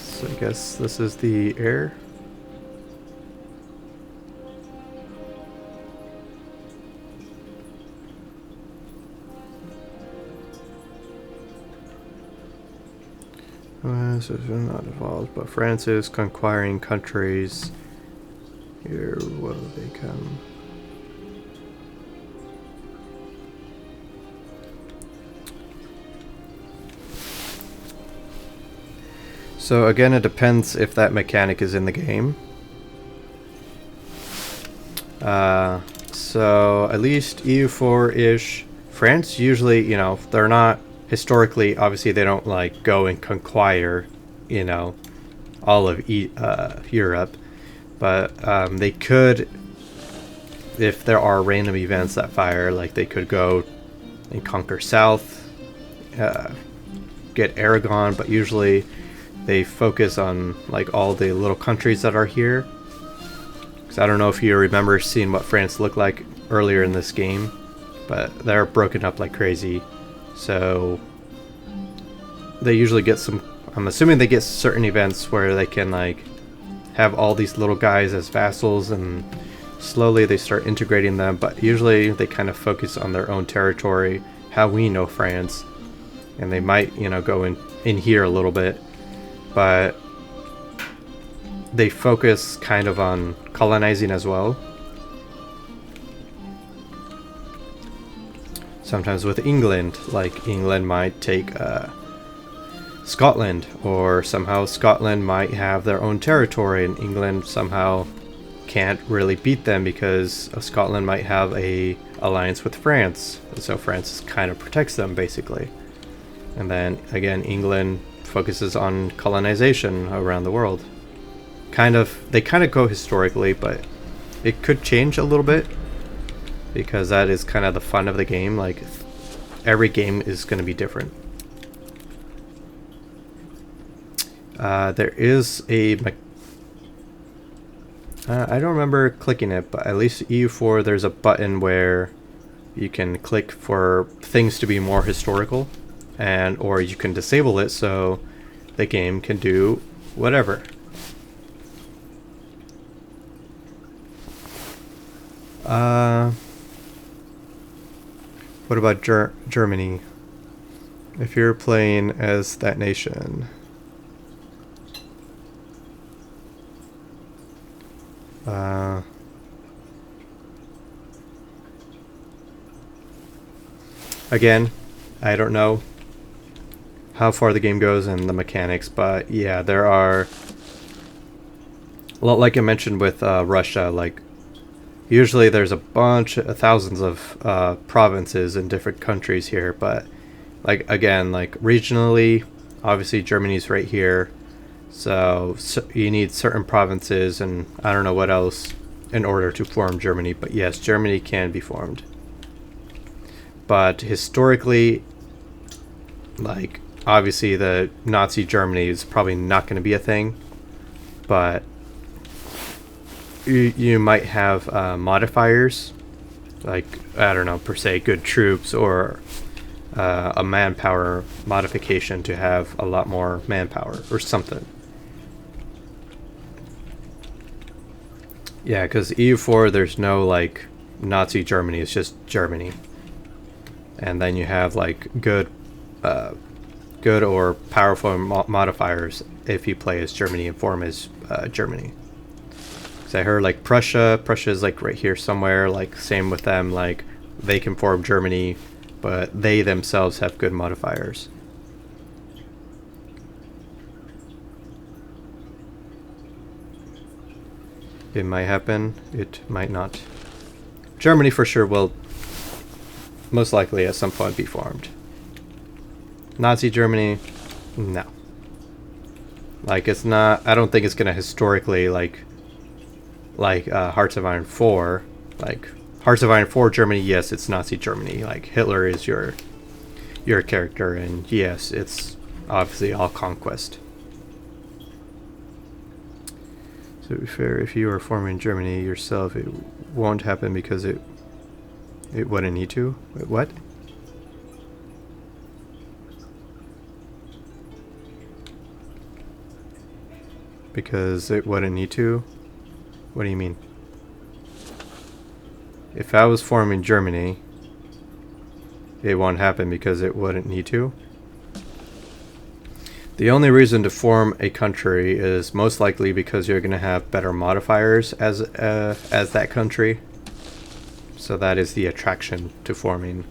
So I guess this is the heir. So it's not involved, but France is conquiring countries. Here will they come? So again, it depends if that mechanic is in the game. So at least EU4-ish. France usually, you know, they're not historically, obviously they don't like go and conquer, you know, all of Europe. But they could, if there are random events that fire, like they could go and conquer South, get Aragon, but usually they focus on like all the little countries that are here. Because I don't know if you remember seeing what France looked like earlier in this game, but they're broken up like crazy. So they usually get some, I'm assuming they get certain events where they can like have all these little guys as vassals, and slowly they start integrating them, but usually they kind of focus on their own territory, how we know France, and they might, you know, go in here a little bit, but they focus kind of on colonizing as well. Sometimes with England, like England might take Scotland, or somehow Scotland might have their own territory and England somehow can't really beat them because Scotland might have a alliance with France. And so France kind of protects them basically. And then again, England focuses on colonization around the world. They kind of go historically, but it could change a little bit because that is kind of the fun of the game. Like every game is going to be different. There is a I don't remember clicking it, but at least EU4 there's a button where you can click for things to be more historical, and or you can disable it so the game can do whatever. What about Germany? If you're playing as that nation, again, I don't know how far the game goes and the mechanics, but yeah, there are, well, like I mentioned with Russia, like usually there's a bunch, thousands of provinces in different countries here, but like again, like regionally, obviously Germany's right here, so you need certain provinces and I don't know what else in order to form Germany, but yes, Germany can be formed. But historically, like obviously the Nazi Germany is probably not going to be a thing, but you might have modifiers, like, I don't know, per se, good troops or a manpower modification to have a lot more manpower or something. Yeah, because EU4, there's no, like, Nazi Germany, it's just Germany. And then you have, like, good or powerful modifiers if you play as Germany and form as Germany. I heard like Prussia is like right here somewhere, like same with them, like they can form Germany, but they themselves have good modifiers. It might happen, it might not. Germany for sure will most likely at some point be formed. Nazi Germany, no. Like it's not, I don't think it's gonna historically like Hearts of Iron 4, like Hearts of Iron 4 Germany, yes, it's Nazi Germany, like Hitler is your character, and yes, it's obviously all conquest. So to be fair, if you are forming Germany yourself, it won't happen because it wouldn't need to. Wait, what? Because it wouldn't need to? What do you mean? If I was forming Germany, it won't happen because it wouldn't need to. The only reason to form a country is most likely because you're going to have better modifiers as that country. So that is the attraction to forming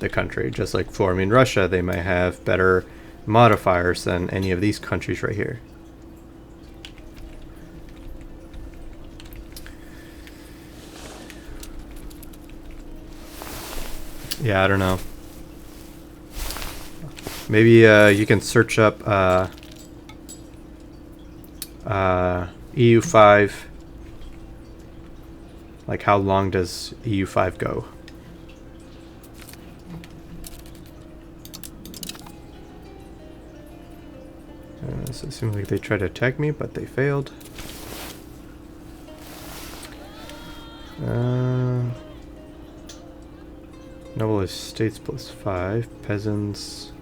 the country. Just like forming Russia, they might have better modifiers than any of these countries right here. Yeah, I don't know. Maybe you can search up EU5. Like, how long does EU5 go? So it seems like they tried to attack me, but they failed. Noble estates +5, peasants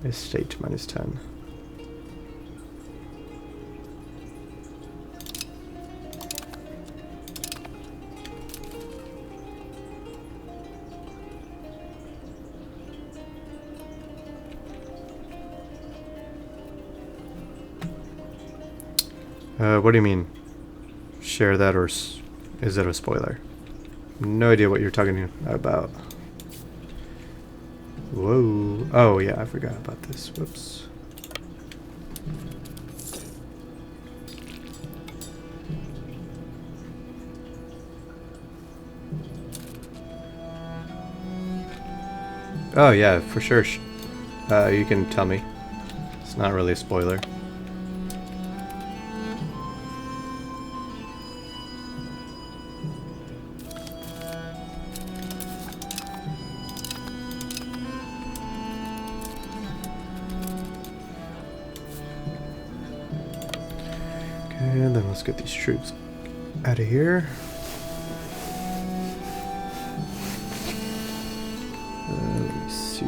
estate -10. What do you mean? Share that, or is it a spoiler? No idea what you're talking about. Whoa. Oh, yeah, I forgot about this. Whoops. Oh, yeah, for sure. You can tell me. It's not really a spoiler. And then let's get these troops out of here. Let me see.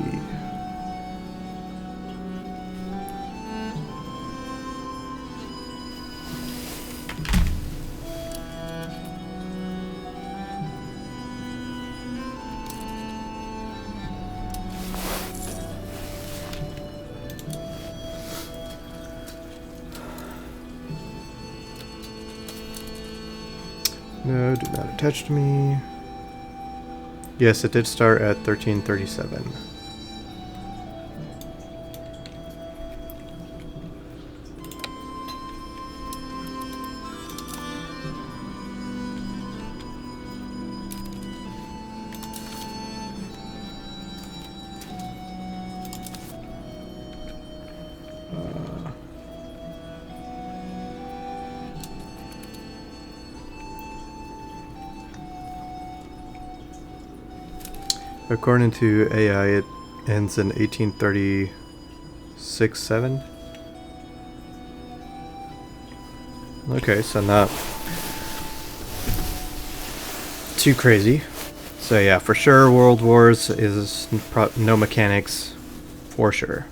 No, do not attach to me. Yes, it did start at 1337. According to AI, it ends in 1836-7. Okay, so not too crazy. So yeah, for sure, World Wars is no mechanics, for sure.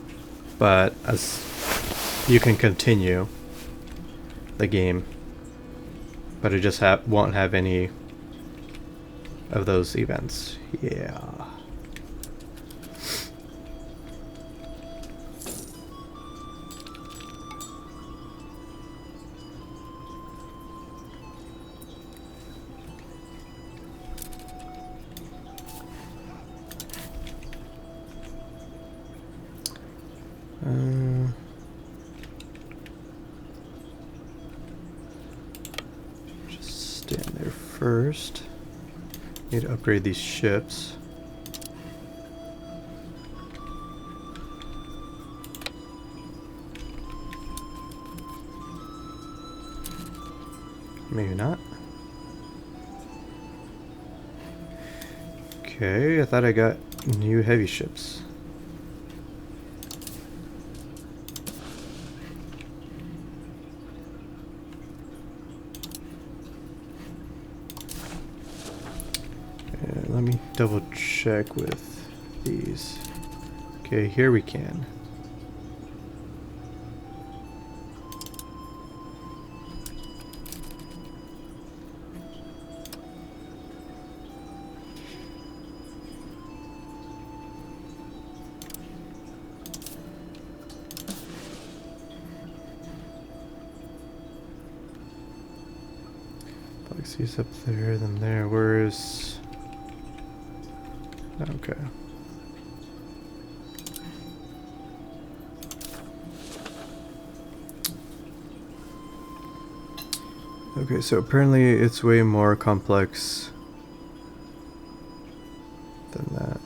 But as you can continue the game, but it just won't have any of those events. Yeah. Just stand there first. Need to upgrade these ships. Maybe not. Okay, I thought I got new heavy ships. Let me double check with these. Okay, here we can. Galaxy's up there, then there. Where's... Okay. Okay, so apparently it's way more complex than that.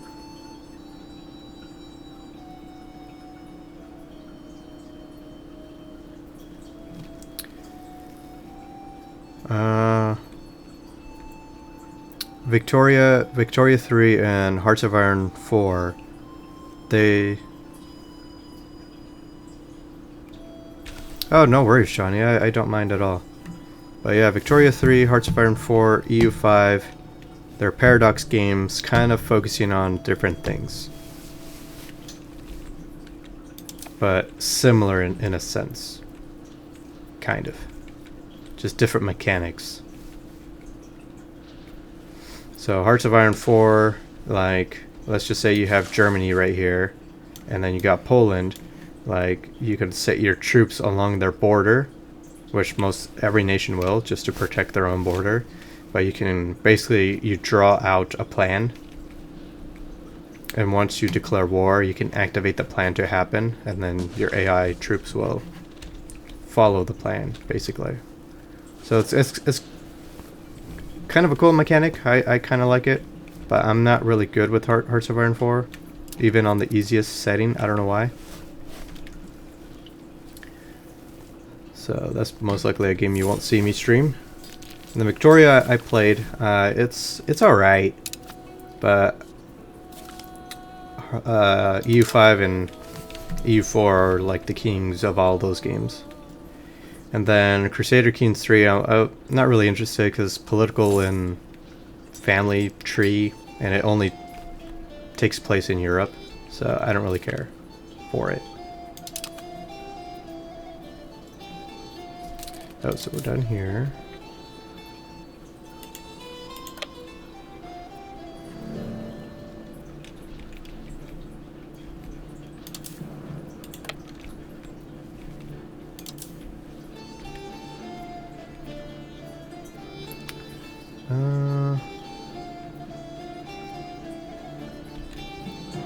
Victoria 3 and Hearts of Iron 4, they... Oh, no worries, Johnny. I don't mind at all. But yeah, Victoria 3, Hearts of Iron 4, EU 5, they're Paradox games, kind of focusing on different things. But similar in a sense. Kind of. Just different mechanics. So Hearts of Iron 4, like, let's just say you have Germany right here, and then you got Poland. Like, you could set your troops along their border, which every nation will, just to protect their own border. but you can basically you draw out a plan, and once you declare war, you can activate the plan to happen, and then your AI troops will follow the plan, basically. So it's kind of a cool mechanic. I kind of like it, but I'm not really good with Hearts of Iron 4, even on the easiest setting. I don't know why. So that's most likely a game you won't see me stream. And the Victoria I played, it's alright, but EU5 and EU4 are like the kings of all those games. And then Crusader Kings 3, I'm not really interested because political and family tree, and it only takes place in Europe, so I don't really care for it. Oh, so we're done here.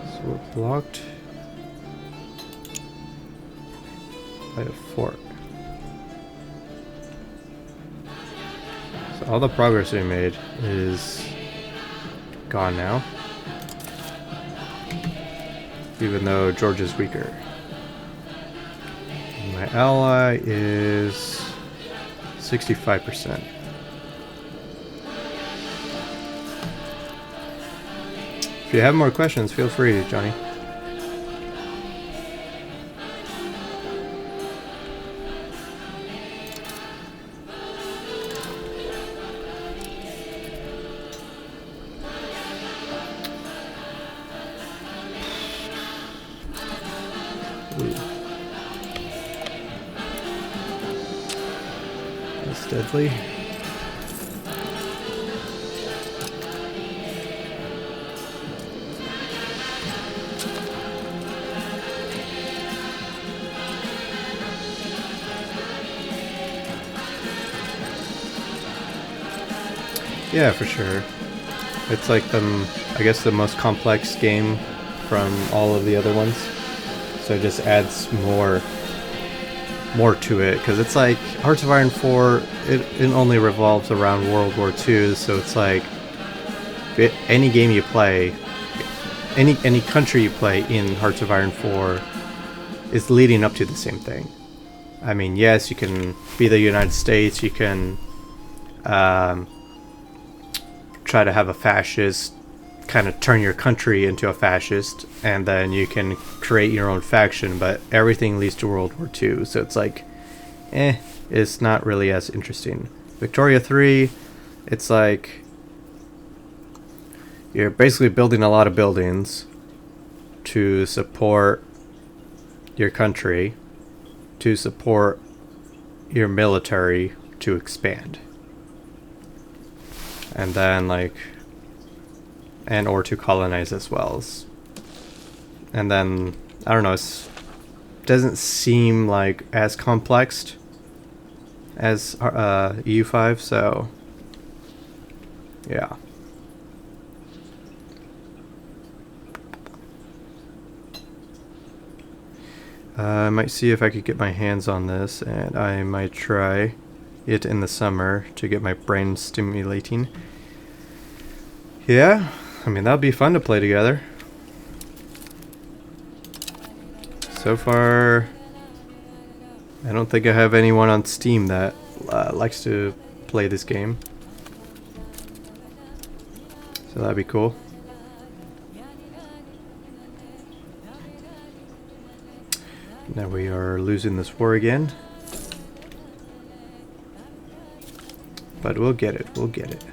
So we're blocked by a fort. So all the progress we made is gone now, even though George is weaker. And my ally is 65%. If you have more questions, feel free, Johnny. Ooh. That's deadly. Yeah, for sure. It's like I guess the most complex game from all of the other ones. So it just adds more to it, because it's like Hearts of Iron 4, it only revolves around World War II, so it's like any game you play, any country you play in Hearts of Iron 4 is leading up to the same thing. I mean, yes, you can be the United States, you can try to have a fascist, kind of turn your country into a fascist, and then you can create your own faction, but everything leads to World War II, so it's like, it's not really as interesting. Victoria 3, it's like, you're basically building a lot of buildings to support your country, to support your military to expand. And then or to colonize as well. And then, I don't know, it doesn't seem like as complex as EU5, so yeah. I might see if I could get my hands on this, and I might try it in the summer to get my brain stimulating. Yeah, I mean, that'd be fun to play together. So far, I don't think I have anyone on Steam that likes to play this game. So that'd be cool. Now we are losing this war again. But we'll get it, we'll get it.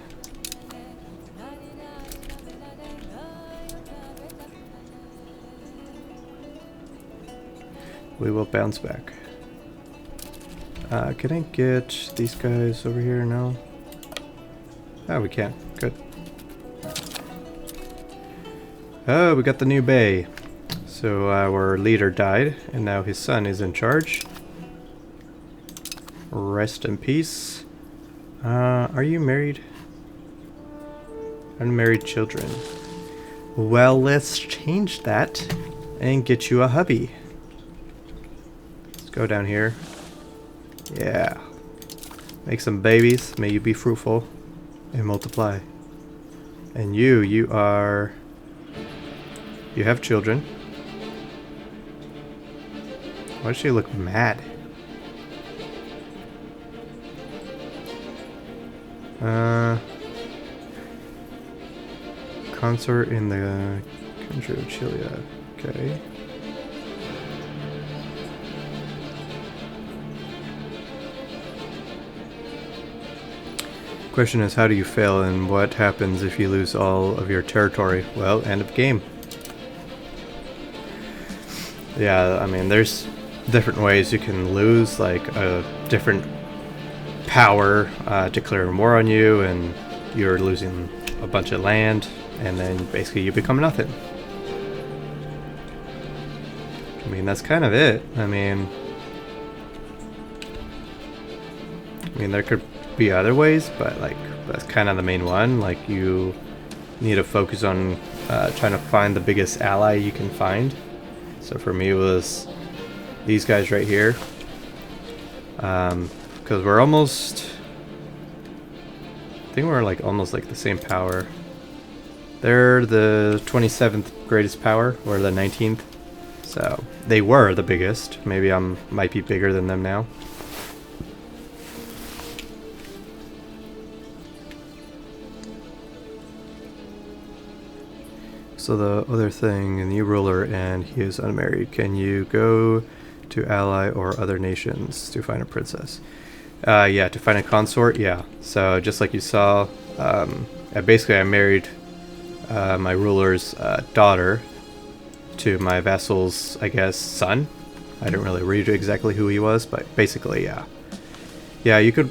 We will bounce back. Can I get these guys over here now? Oh, we can. Good. Oh, we got the new bay. So our leader died, and now his son is in charge. Rest in peace. Are you married? Unmarried children. Well, let's change that and get you a hubby. Let's go down here. Yeah. Make some babies. May you be fruitful and multiply. And you are... You have children. Why does she look mad? Consort in the country of Chile. Okay. Question is, how do you fail and what happens if you lose all of your territory? Well, end of game. Yeah, I mean, there's different ways you can lose, like a different power declaring war on you, and you're losing a bunch of land, and then basically you become nothing. I mean, that's kind of it. I mean, there could be other ways, but like that's kind of the main one. Like, you need to focus on trying to find the biggest ally you can find. So for me, it was these guys right here, because we're almost, I think we're like almost like the same power. They're the 27th greatest power, or the 19th. So they were the biggest. Maybe might be bigger than them now. So the other thing, a new ruler, and he is unmarried. Can you go to ally or other nations to find a princess? Yeah, to find a consort, yeah. So just like you saw, basically I married my ruler's daughter to my vassal's, I guess, son. I didn't really read exactly who he was, but basically, yeah. Yeah, you could...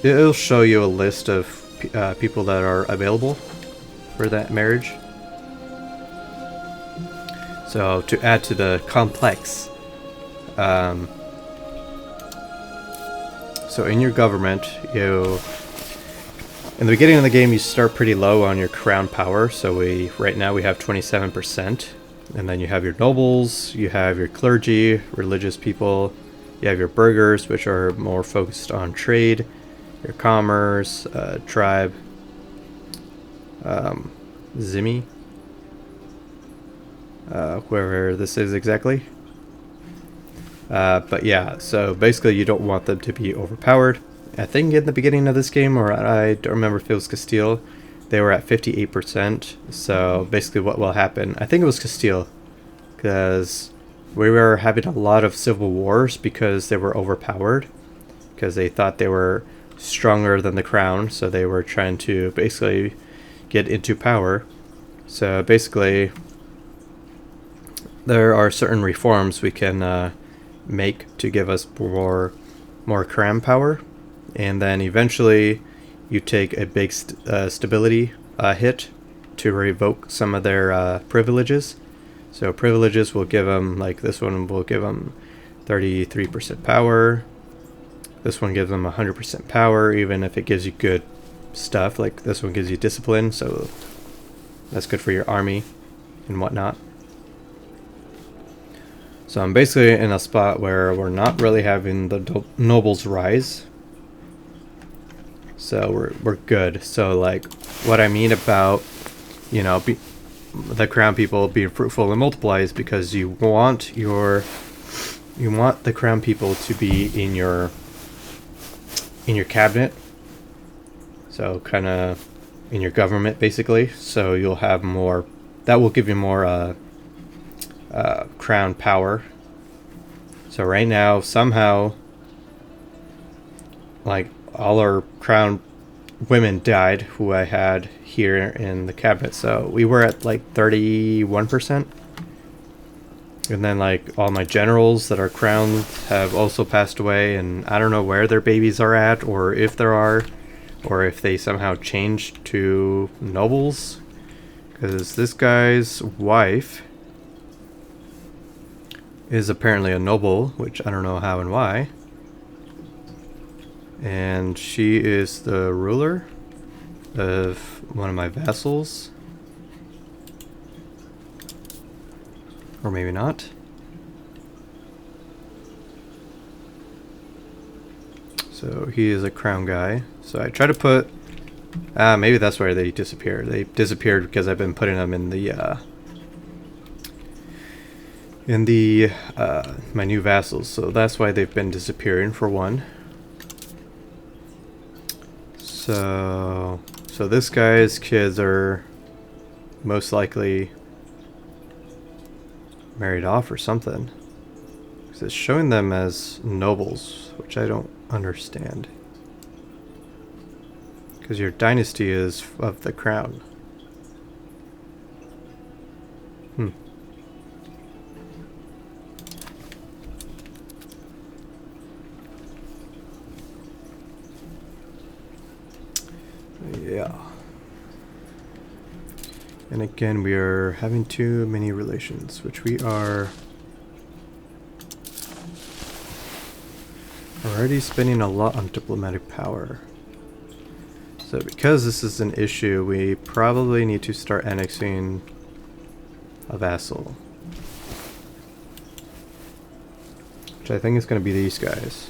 It'll show you a list of people that are available for that marriage. So to add to the complex, so in your government, in the beginning of the game, you start pretty low on your crown power. So right now we have 27%, and then you have your nobles, you have your clergy, religious people, you have your burghers, which are more focused on trade, your commerce, tribe, Zimmy. Whoever this is exactly. But yeah, so basically you don't want them to be overpowered. I think in the beginning of this game, or I don't remember if it was Castile, they were at 58%. So basically what will happen, I think it was Castile, because we were having a lot of civil wars because they were overpowered, because they thought they were stronger than the crown, so they were trying to basically get into power. So basically there are certain reforms we can make to give us more crown power, and then eventually you take a big stability hit to revoke some of their privileges. So privileges will give them, like this one will give them 33% power. This one gives them 100% power, even if it gives you good stuff. Like this one gives you discipline, so that's good for your army and whatnot. So I'm basically in a spot where we're not really having the nobles rise. So we're good. So like what I mean about, you know, the crown people being fruitful and multiply is because you want the crown people to be in your cabinet. So kind of in your government basically. So you'll have more, that will give you more crown power. So right now somehow like all our crown women died who I had here in the cabinet. So we were at like 31%. And then like all my generals that are crowned have also passed away, and I don't know where their babies are at, or if there are, or if they somehow changed to nobles. Because this guy's wife is apparently a noble, which I don't know how and why. And she is the ruler. of one of my vassals. Or maybe not. So he is a crown guy. So I try to put... maybe that's where they disappear. They disappeared because I've been putting them in the my new vassals. So that's why they've been disappearing, for one. So this guy's kids are most likely married off or something. Because it's showing them as nobles, which I don't understand. Because your dynasty is of the crown. Yeah. And again, we are having too many relations, which we are already spending a lot on diplomatic power. So because this is an issue, we probably need to start annexing a vassal. Which I think is going to be these guys.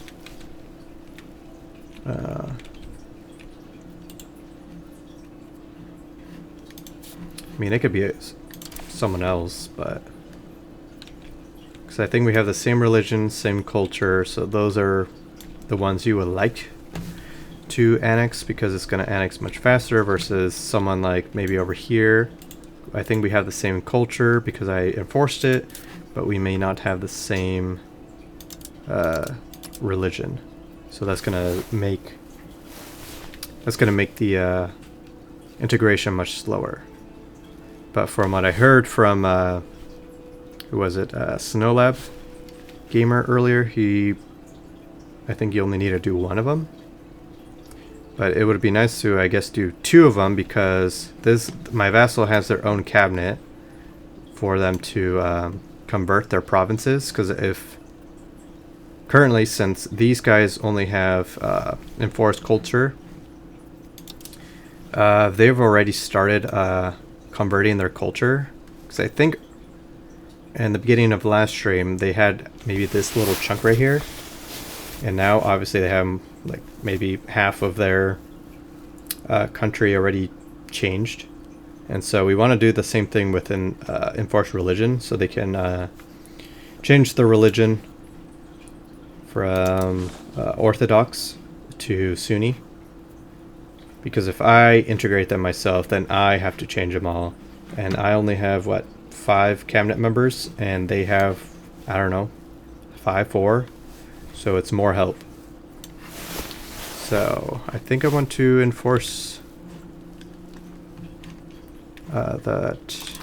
I mean, it could be someone else, but... Because I think we have the same religion, same culture, so those are the ones you would like to annex, because it's going to annex much faster versus someone like maybe over here. I think we have the same culture because I enforced it, but we may not have the same religion. So that's going to make the integration much slower. But from what I heard from, who was it, Snowlab Gamer earlier, I think you only need to do one of them. But it would be nice to, I guess, do two of them, because my vassal has their own cabinet for them to convert their provinces. Because currently, since these guys only have enforced culture, they've already started converting their culture. Because I think in the beginning of last stream they had maybe this little chunk right here, and now obviously they have like maybe half of their country already changed. And so we want to do the same thing with an enforced religion, so they can change the religion from Orthodox to Sunni. Because if I integrate them myself, then I have to change them all. And I only have, what, 5 cabinet members, and they have, I don't know, 4. So it's more help. So I think I want to enforce that.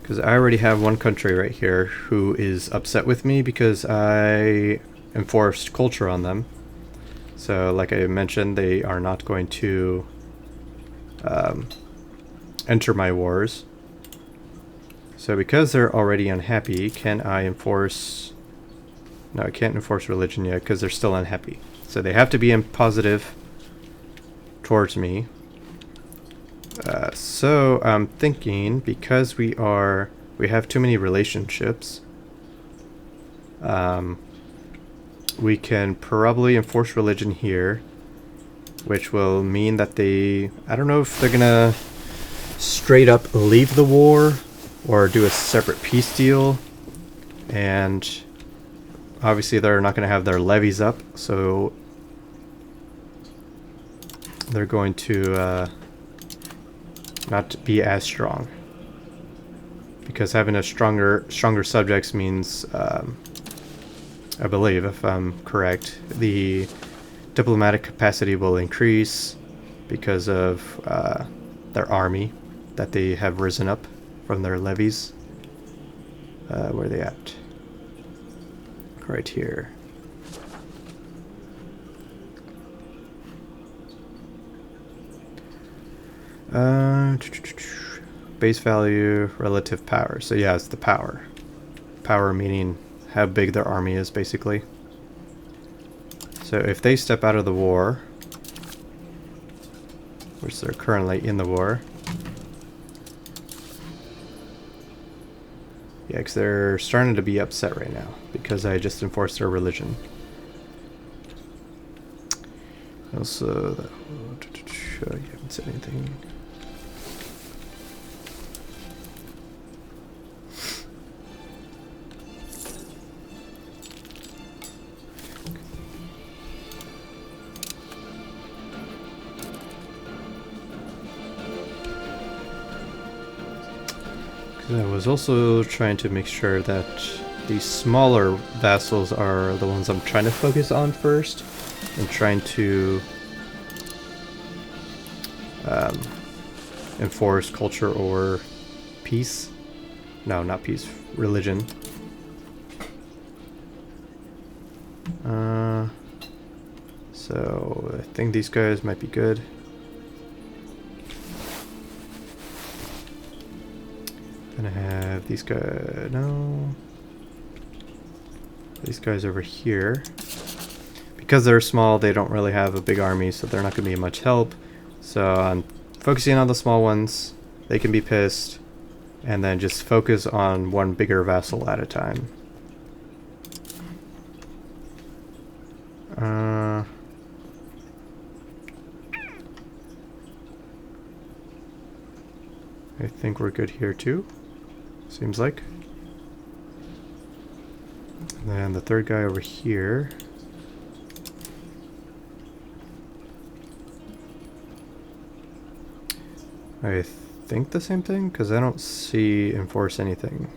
Because I already have one country right here who is upset with me because I enforced culture on them. So, like I mentioned, they are not going to enter my wars. So, because they're already unhappy, can I enforce... No, I can't enforce religion yet because they're still unhappy. So, they have to be positive towards me. So, I'm thinking, because we have too many relationships, we can probably enforce religion here, which will mean that I don't know if they're gonna straight up leave the war or do a separate peace deal. And obviously they're not gonna have their levies up, so they're going to not be as strong. Because having a stronger subjects means, I believe, if I'm correct, the diplomatic capacity will increase because of their army that they have risen up from their levies. Where are they at? Right here. Base value, relative power. So yeah, it's the power. Power meaning how big their army is, basically. So if they step out of the war, which they're currently in the war. Yeah, because they're starting to be upset right now because I just enforced their religion. Also, you haven't said anything. I was also trying to make sure that the smaller vassals are the ones I'm trying to focus on first, and trying to enforce culture or peace. No, not peace. Religion. So I think these guys might be good. And I have these guys. No. These guys over here. Because they're small, they don't really have a big army, so they're not going to be much help. So I'm focusing on the small ones. They can be pissed. And then just focus on one bigger vassal at a time. I think we're good here too. Seems like. And then the third guy over here. I think the same thing, because I don't see enforce anything.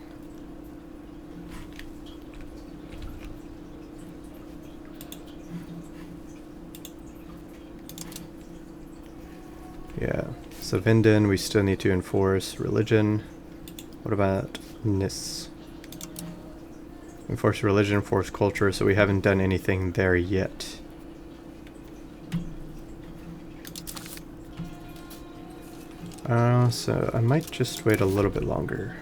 Yeah, so Vinden, we still need to enforce religion. What about Nis? Enforce religion, enforce culture, so we haven't done anything there yet. So I might just wait a little bit longer.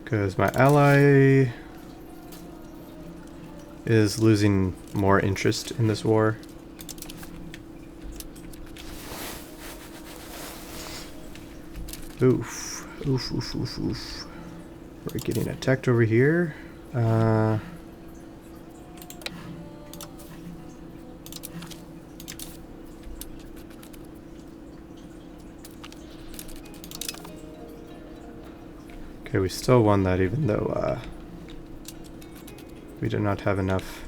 Because my ally is losing more interest in this war. Oof. Oof, oof, oof, oof. We're getting attacked over here. Okay, we still won that even though we did not have enough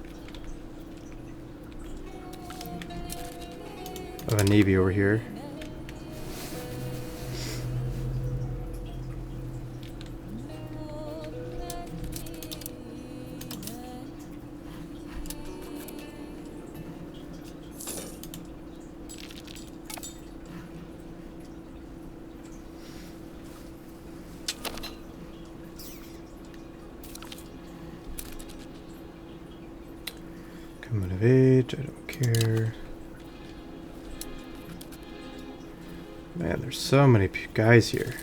of a navy over here. Coming of age, I don't care. Man, there's so many guys here.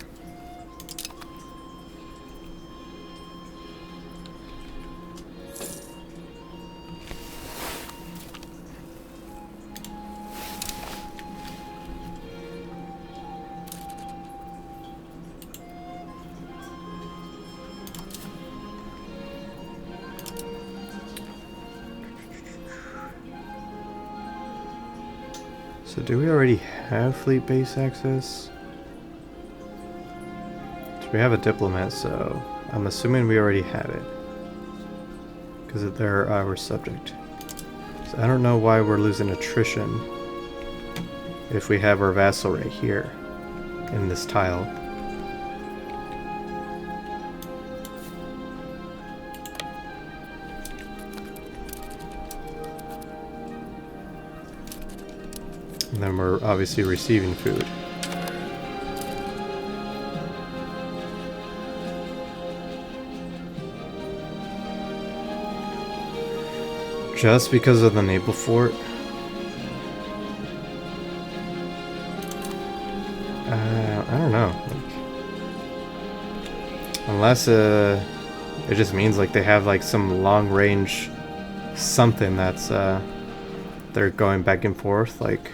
So do we already have fleet base access? So we have a diplomat, so I'm assuming we already have it. Because they're our subject. So I don't know why we're losing attrition if we have our vassal right here in this tile. And then we're obviously receiving food. Just because of the naval fort? I don't know. Like, unless it just means like they have like some long range something that's they're going back and forth, like,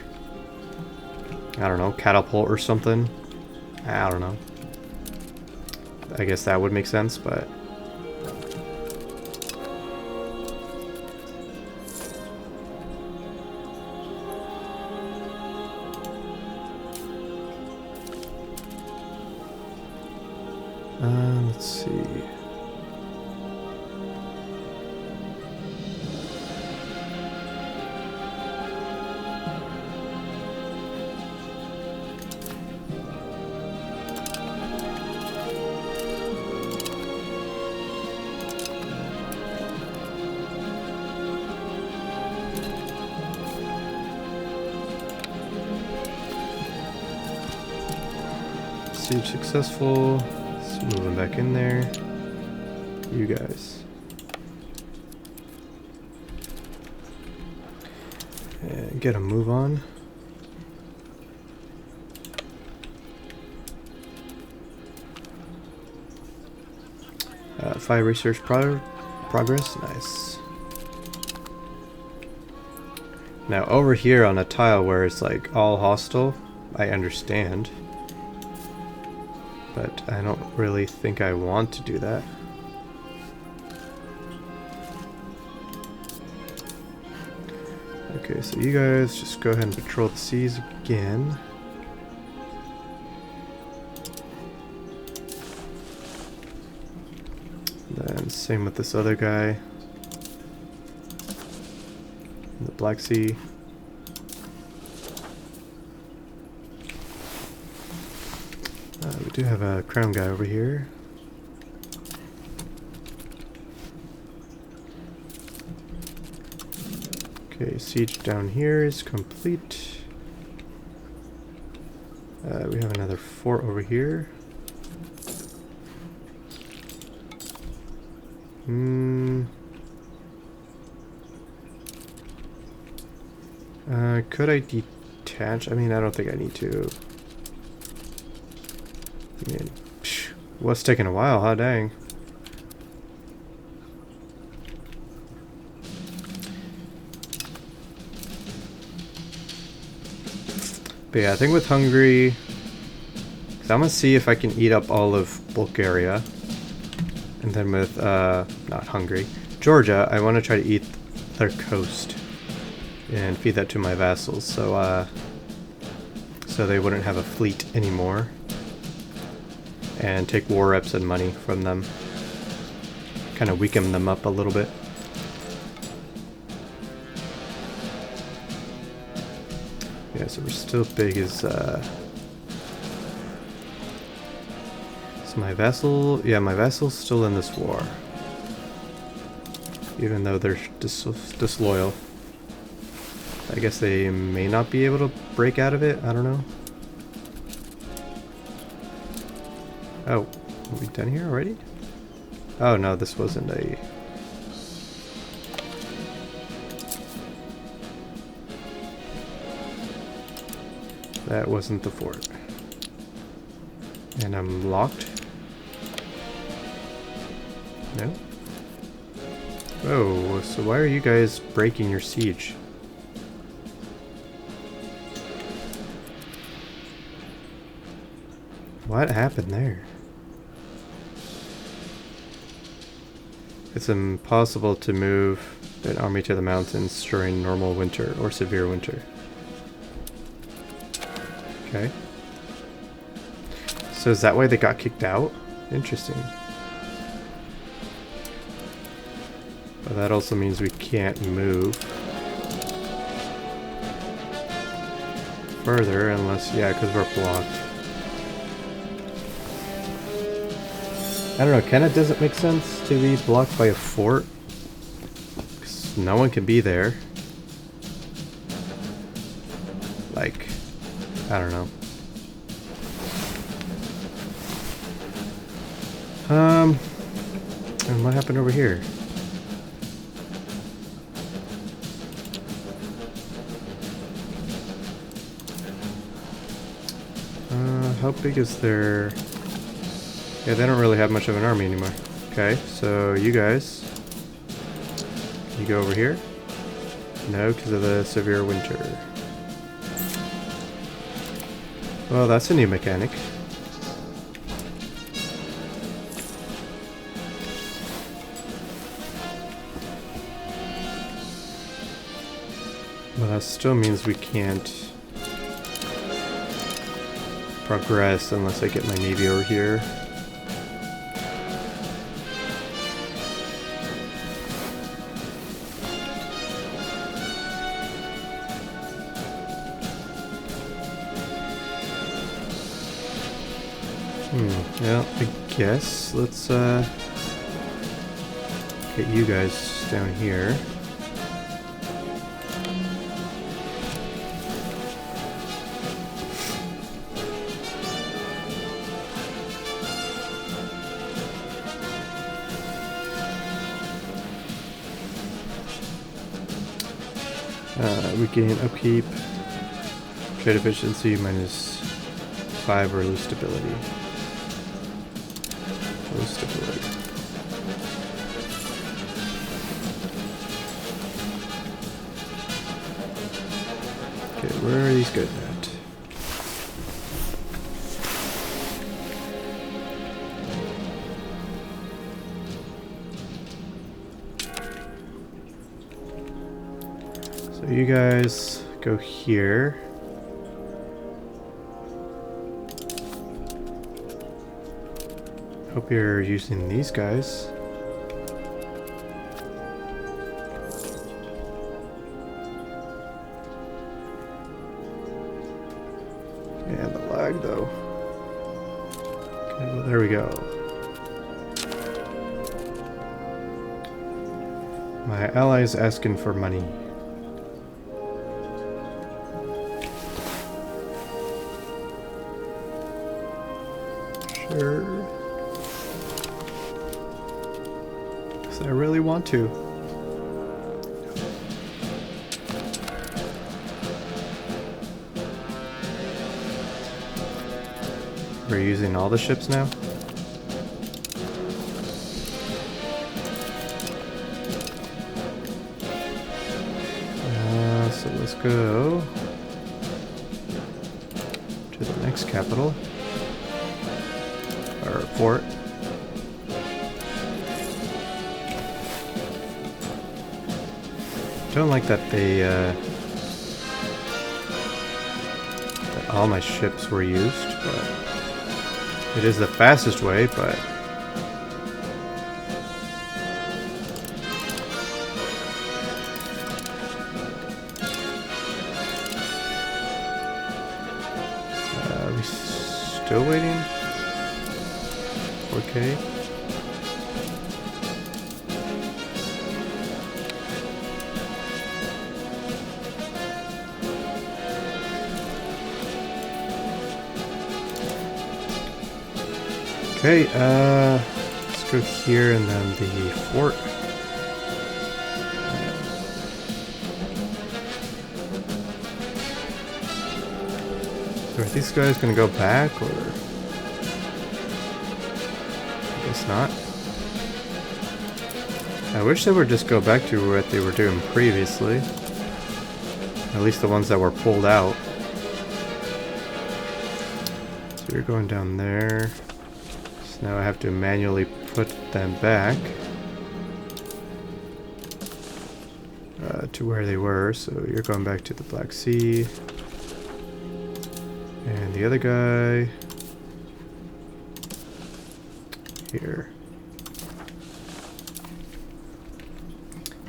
I don't know, catapult or something. I don't know. I guess that would make sense, but... let's see. Siege successful. Let's move them back in there. You guys. And get a move on. Fire research progress. Nice. Now over here on a tile where it's like all hostile, I understand. But I don't really think I want to do that. Okay, so you guys just go ahead and patrol the seas again. Then same with this other guy in the Black Sea. We do have a crown guy over here. Okay, siege down here is complete. We have another fort over here. Could I detach? I mean, I don't think I need to. I mean, what's taking a while, huh? Dang. But yeah, I think with Hungary, cause I'm gonna see if I can eat up all of Bulgaria. And then with, not Hungary, Georgia, I want to try to eat their coast and feed that to my vassals, so they wouldn't have a fleet anymore. And take war reps and money from them. Kind of weaken them up a little bit. Yeah, so we're still big as, so my vassal, yeah, my vassal's still in this war. Even though they're disloyal. I guess they may not be able to break out of it, I don't know. Oh, are we done here already? Oh no, this wasn't a... That wasn't the fort. And I'm locked? No? Oh, so why are you guys breaking your siege? What happened there? It's impossible to move an army to the mountains during normal winter or severe winter. Okay. So is that why they got kicked out? Interesting. But that also means we can't move further unless, yeah, because we're blocked. I don't know, kinda doesn't make sense to be blocked by a fort. 'Cause no one can be there. Like, I don't know. And what happened over here? How big is their... Yeah, they don't really have much of an army anymore. Okay, so you guys, you go over here. No, because of the severe winter. Well, that's a new mechanic. But that still means we can't progress unless I get my navy over here. Well, I guess let's get you guys down here. We gain upkeep, trade efficiency -5 or lose stability. Lose stability. Okay, where are these good at? So you guys go here. Hope you're using these guys. And the lag though. Okay, well there we go. My ally's asking for money. Sure. I really want to. We're using all the ships now? So let's go to the next capital. Or fort. Don't like that that all my ships were used, but it is the fastest way, but are we still waiting? Okay. Okay, let's go here and then the fort. So are these guys gonna go back, or? I guess not. I wish they would just go back to what they were doing previously. At least the ones that were pulled out. So you're going down there. Now I have to manually put them back to where they were. So you're going back to the Black Sea. And the other guy here.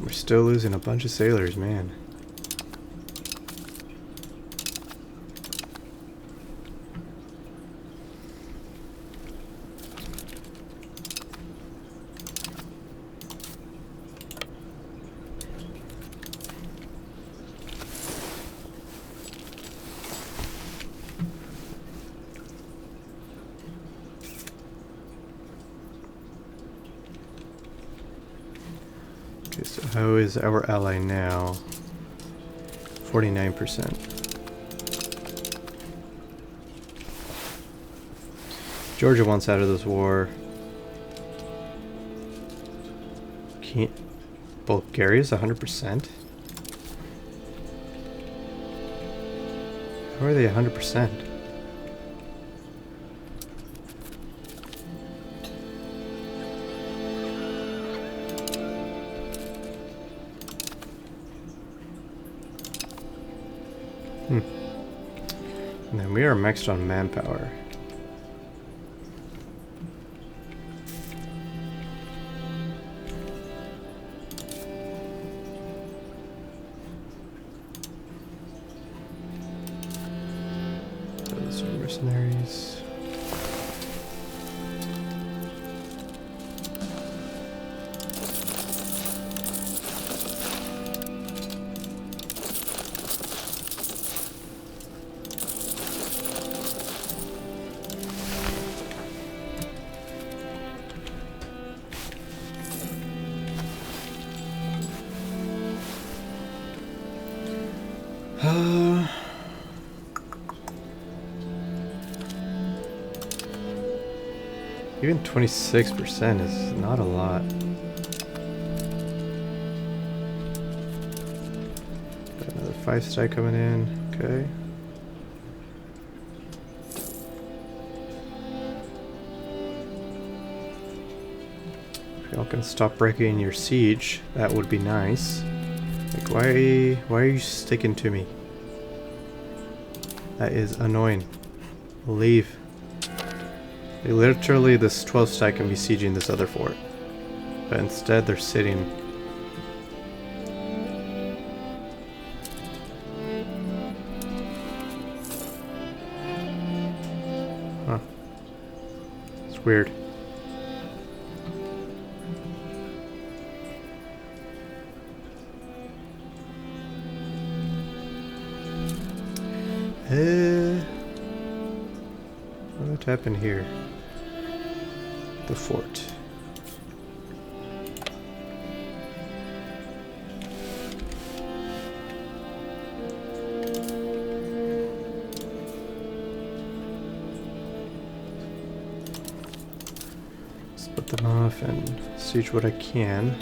We're still losing a bunch of sailors, man. Okay, so how is our ally now? 49%. Georgia wants out of this war. Can't. Bulgaria's 100%. How are they 100%? And then we are maxed on manpower. Those are mercenaries. Even 26% is not a lot. Got another 5-stack coming in. Okay. If y'all can stop breaking your siege, that would be nice. Like, why are you sticking to me? That is annoying. Leave. Like, literally, this 12 stack can be sieging this other fort. But instead, they're sitting. Huh. It's weird. What happened here? The fort. Split them off and siege what I can.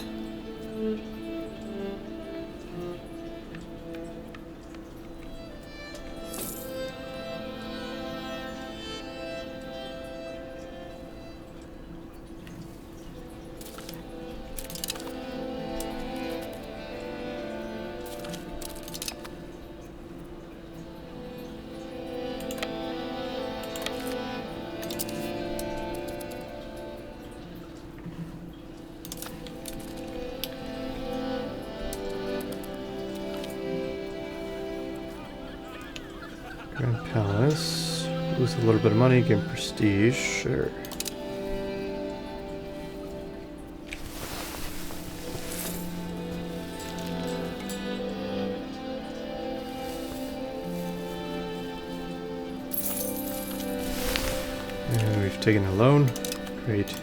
Grand Palace. Lose a little bit of money, gain prestige. Sure. And we've taken a loan. Great.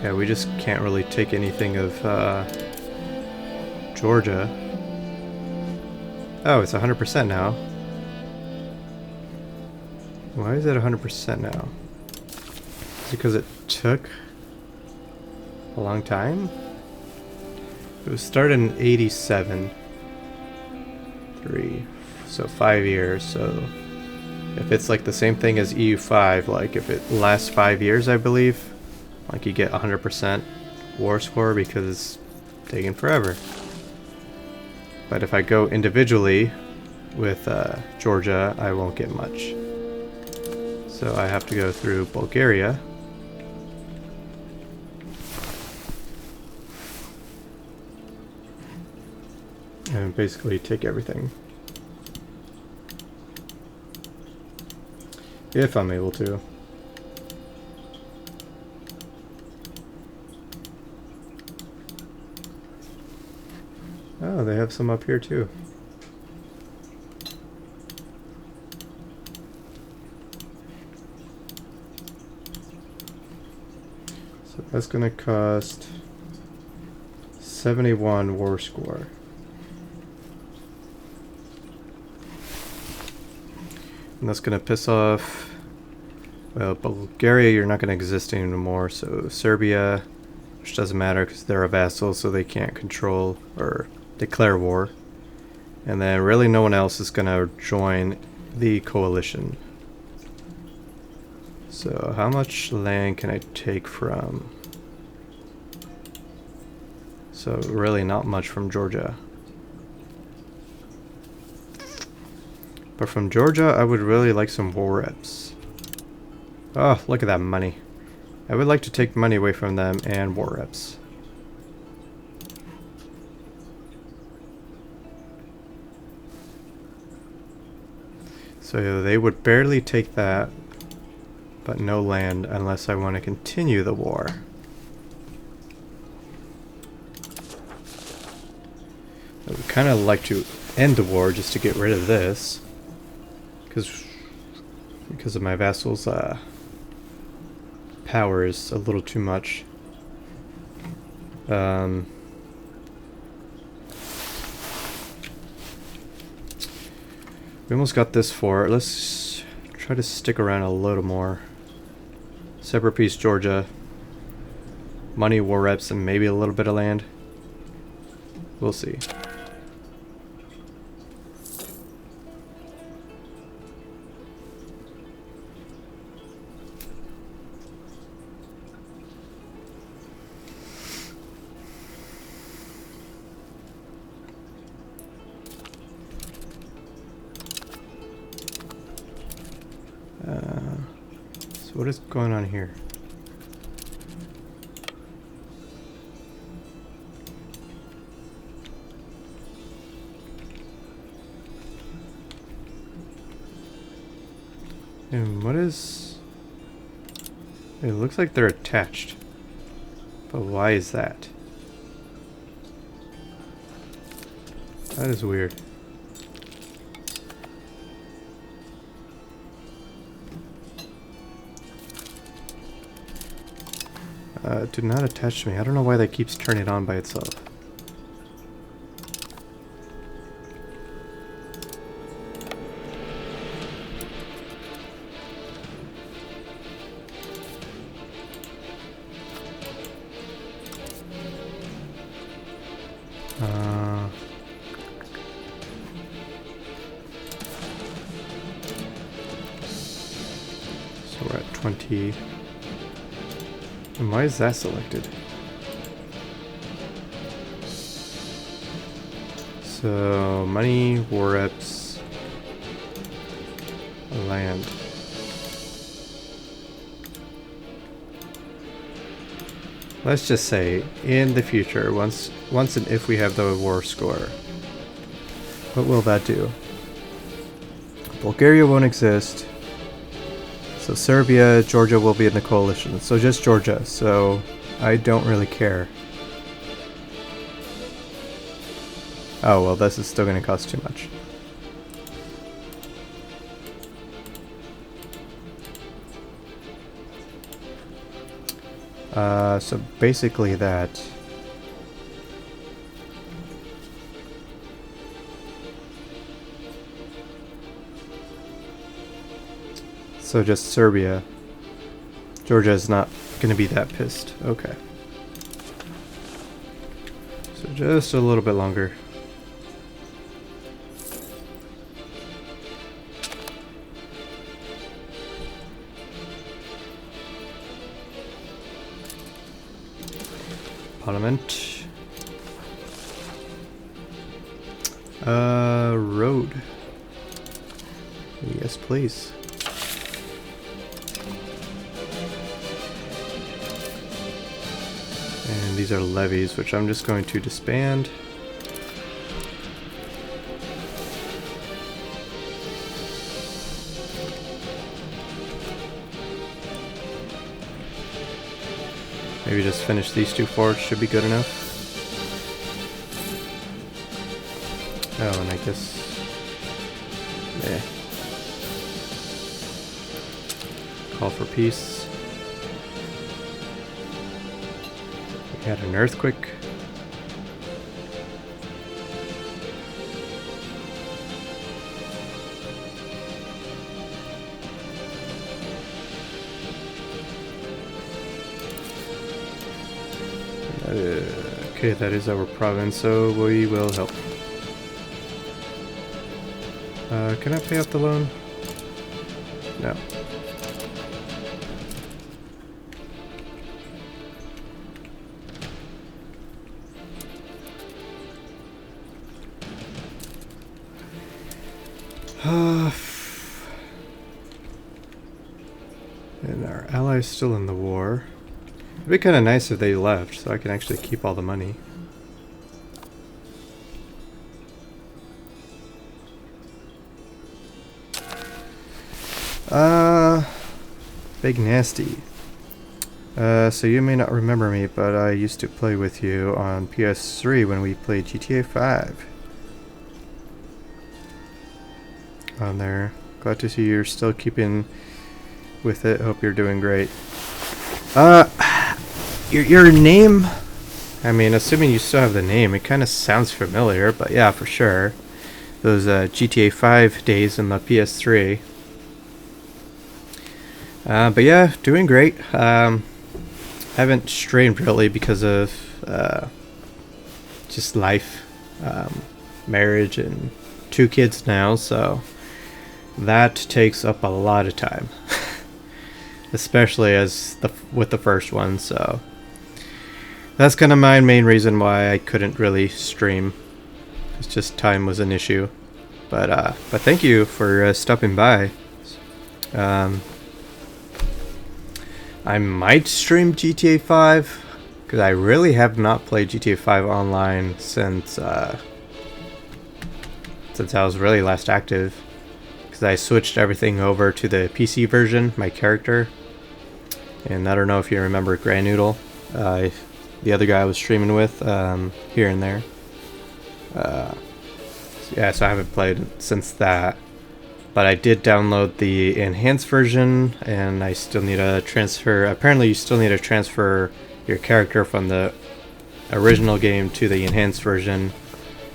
Yeah, we just can't really take anything of Georgia. Oh, it's 100% now. Why is it 100% now? Is it because it took a long time? It was started in 87. So 5 years. So if it's like the same thing as EU5, like if it lasts 5 years, I believe, like you get 100% war score because it's taking forever. But if I go individually with Georgia, I won't get much. So I have to go through Bulgaria. And basically take everything. If I'm able to. Oh, they have some up here too. So that's gonna cost 71 war score. And that's gonna piss off, well, Bulgaria, you're not gonna exist anymore, so Serbia, which doesn't matter because they're a vassal, so they can't control or declare war. And then really no one else is gonna join the coalition. So how much land can I take from? So really not much from Georgia. But from Georgia, I would really like some war reps. Oh, look at that money. I would like to take money away from them and war reps. So they would barely take that, but no land unless I want to continue the war. I would kind of like to end the war just to get rid of this. Because of my vassal's power is a little too much. We almost got this for. Let's try to stick around a little more. Separate piece, Georgia. Money, war reps, and maybe a little bit of land. We'll see. So what is going on here? And what is... It looks like they're attached. But why is that? That is weird. Do not attach to me. I don't know why that keeps turning on by itself. So we're at 20. And why is that selected? So, money, war reps, land. Let's just say, in the future, once and if we have the war score, what will that do? Bulgaria won't exist. So Serbia, Georgia will be in the coalition. So just Georgia. So I don't really care. Oh, well, this is still going to cost too much. So basically that. So just Serbia. Georgia is not going to be that pissed. Okay. So just a little bit longer. Parliament. Road. Yes, please. And these are levies, which I'm just going to disband. Maybe just finish these two forts should be good enough. Oh, and I guess... yeah. Call for peace. We had an earthquake. Okay, that is our province, so we will help. Can I pay off the loan? No. And our allies still in the war. It'd be kind of nice if they left, so I can actually keep all the money. Big Nasty. So you may not remember me, but I used to play with you on PS3 when we played GTA 5. On there. Glad to see you're still keeping with it. Hope you're doing great. Your name? I mean, assuming you still have the name, it kind of sounds familiar, but yeah, for sure. Those GTA 5 days in the PS3. But yeah, doing great. Haven't streamed really because of just life, marriage, and 2 kids now, so that takes up a lot of time. Especially with the first one, so that's kind of my main reason why I couldn't really stream. It's just time was an issue. But thank you for stopping by. I might stream GTA 5 because I really have not played GTA 5 online since I was really last active. Because I switched everything over to the PC version, my character. And I don't know if you remember Granoodle, the other guy I was streaming with, here and there. Yeah, so I haven't played since that. But I did download the enhanced version, and I still need to transfer. Apparently, you still need to transfer your character from the original game to the enhanced version.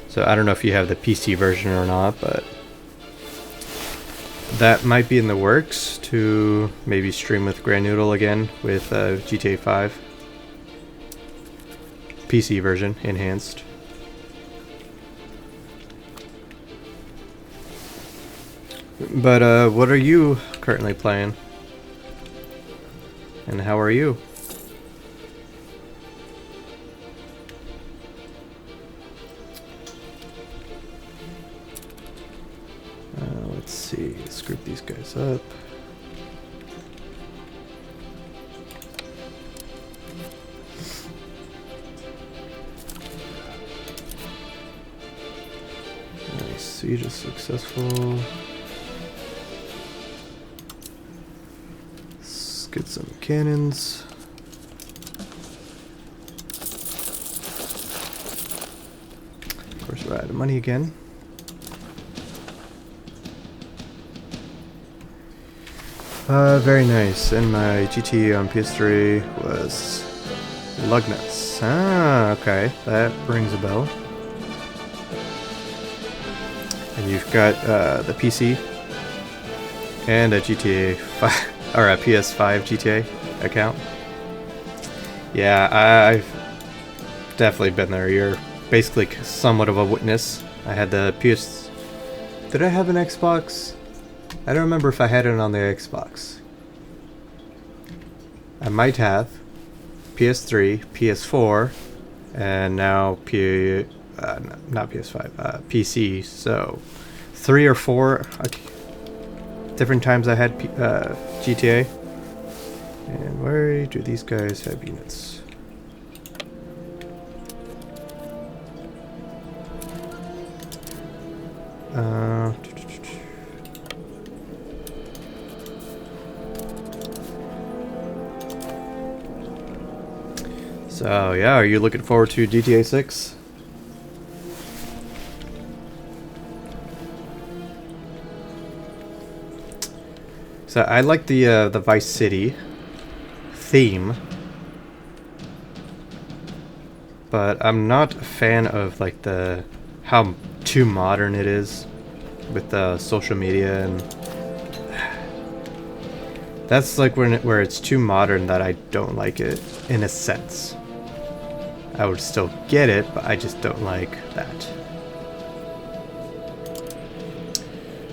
So I don't know if you have the PC version or not, but that might be in the works to maybe stream with Granoodle again with GTA 5. PC version, enhanced. But what are you currently playing? And how are you? Let's see, let's group these guys up. Nice, siege is successful. Let's get some cannons. Of course, we're out of money again. Very nice. And my GT on PS3 was Lugnuts. Ah, okay. That rings a bell. And you've got the PC and a GTA 5 or a PS5 GTA account. Yeah, I've definitely been there. You're basically somewhat of a witness. I had the PS. Did I have an Xbox? I don't remember if I had it on the Xbox. I might have. PS3, PS4, and now not PS5, PC. So 3 or 4 different times I had GTA. And where do these guys have units? So yeah, are you looking forward to GTA 6? So I like the Vice City theme, but I'm not a fan of like how too modern it is with the social media, and that's like where it's too modern that I don't like it in a sense. I would still get it, but I just don't like that.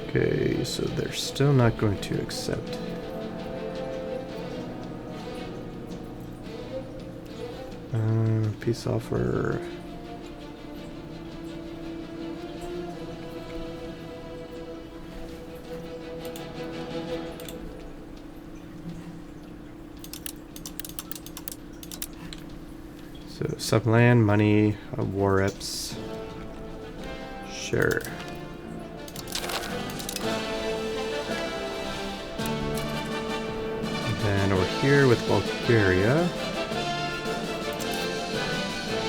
Okay, so they're still not going to accept. Peace offer. So some land, money, war reps. Sure. And then over here with Bulgaria.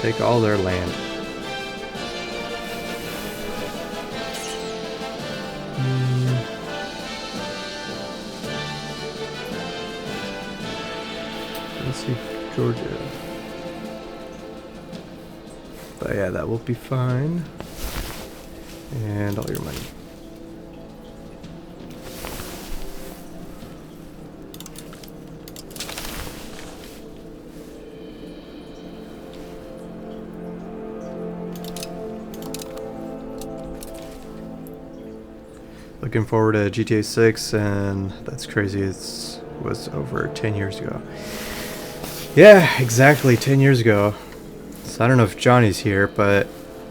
Take all their land. Let's see, Georgia. But yeah, that will be fine. And all your money. Looking forward to GTA 6, and that's crazy. It was over 10 years ago. Yeah, exactly 10 years ago. So I don't know if Johnny's here, but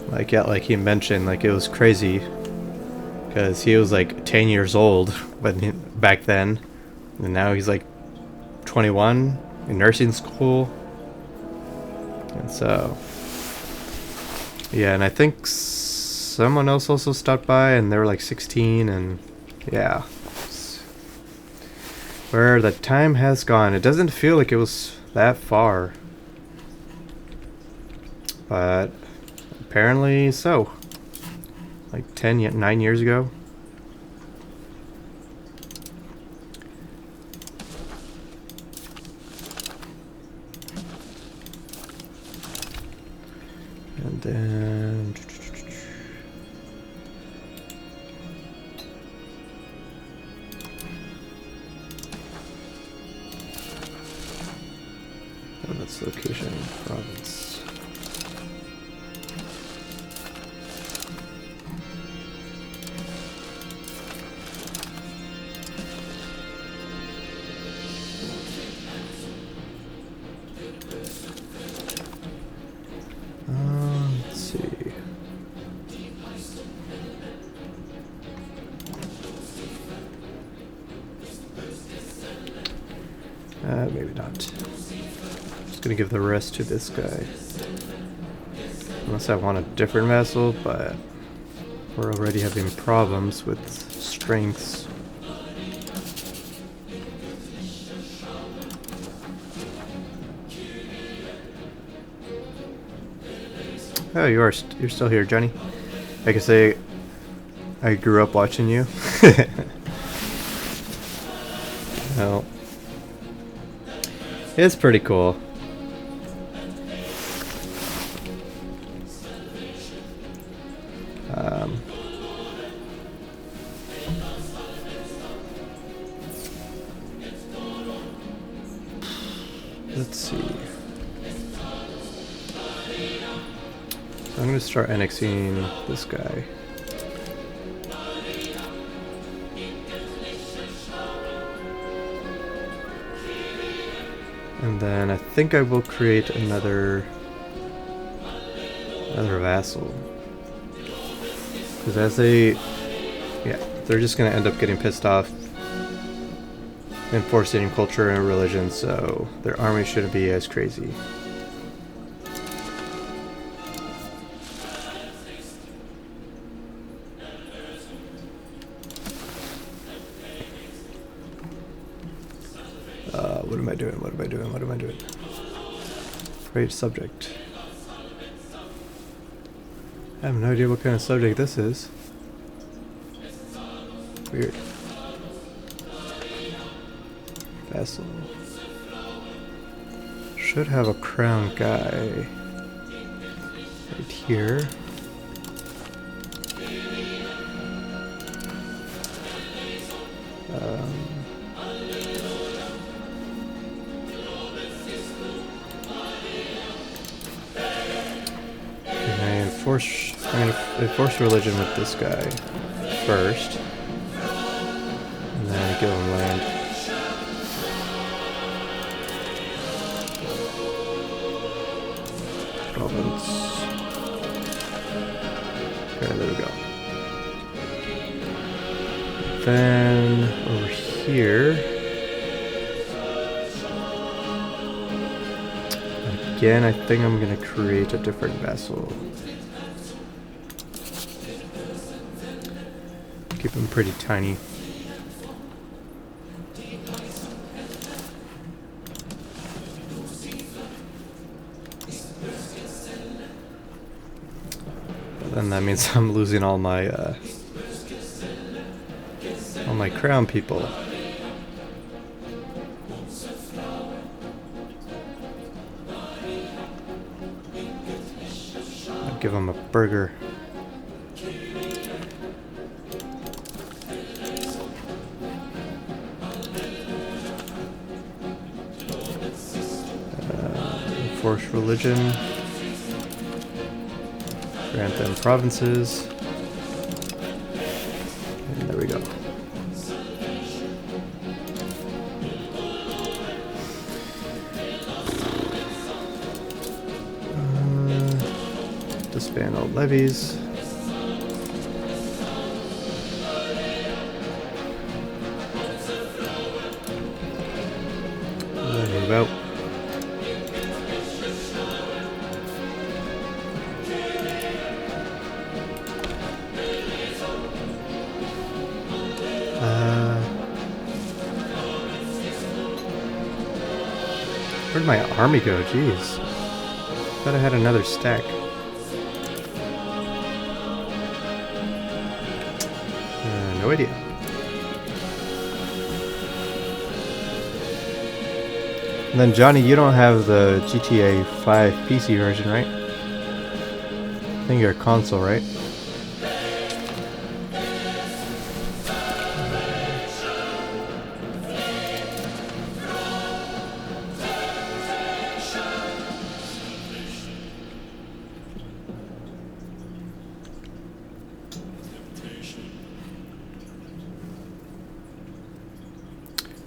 like yeah, like he mentioned, like it was crazy because he was like 10 years old back then, and now he's like 21 in nursing school, and so yeah, and I think someone else also stopped by, and they were like 16, and yeah, where the time has gone. It doesn't feel like it was that far. But apparently so. Like 9 years ago. And then oh, that's location, province. Let's see. Maybe not. Just gonna give the rest to this guy. Unless I want a different vessel, but we're already having problems with strengths. Oh, you're still here, Johnny. I can say I grew up watching you. Well, it's pretty cool. Let's see. I'm going to start annexing this guy. And then I think I will create another vassal. Because as they're just going to end up getting pissed off, enforcing culture and religion, so their army shouldn't be as crazy. What am I doing? What am I doing? What am I doing? Great subject. I have no idea what kind of subject this is. Weird. Vassal. Should have a crown guy right here. I'm gonna enforce religion with this guy first, and then give him land. Province. Okay, there we go. Then over here, again, I think I'm gonna create a different vassal. Keep him pretty tiny. But then that means I'm losing all my crown people. I'll give him a burger. Enforce religion. Grant them provinces. And there we go. Disband all levies. Move out. Where'd my army go? Jeez. Thought I had another stack. No idea. And then Johnny, you don't have the GTA 5 PC version, right? I think you're a console, right?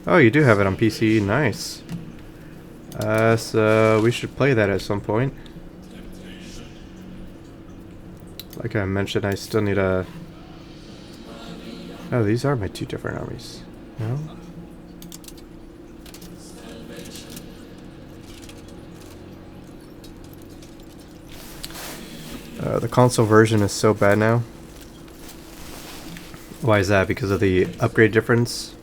Oh, you do have it on PC. Nice. So we should play that at some point. Like I mentioned, I still need a... Oh, these are my two different armies. No? The console version is so bad now. Why is that? Because of the upgrade difference?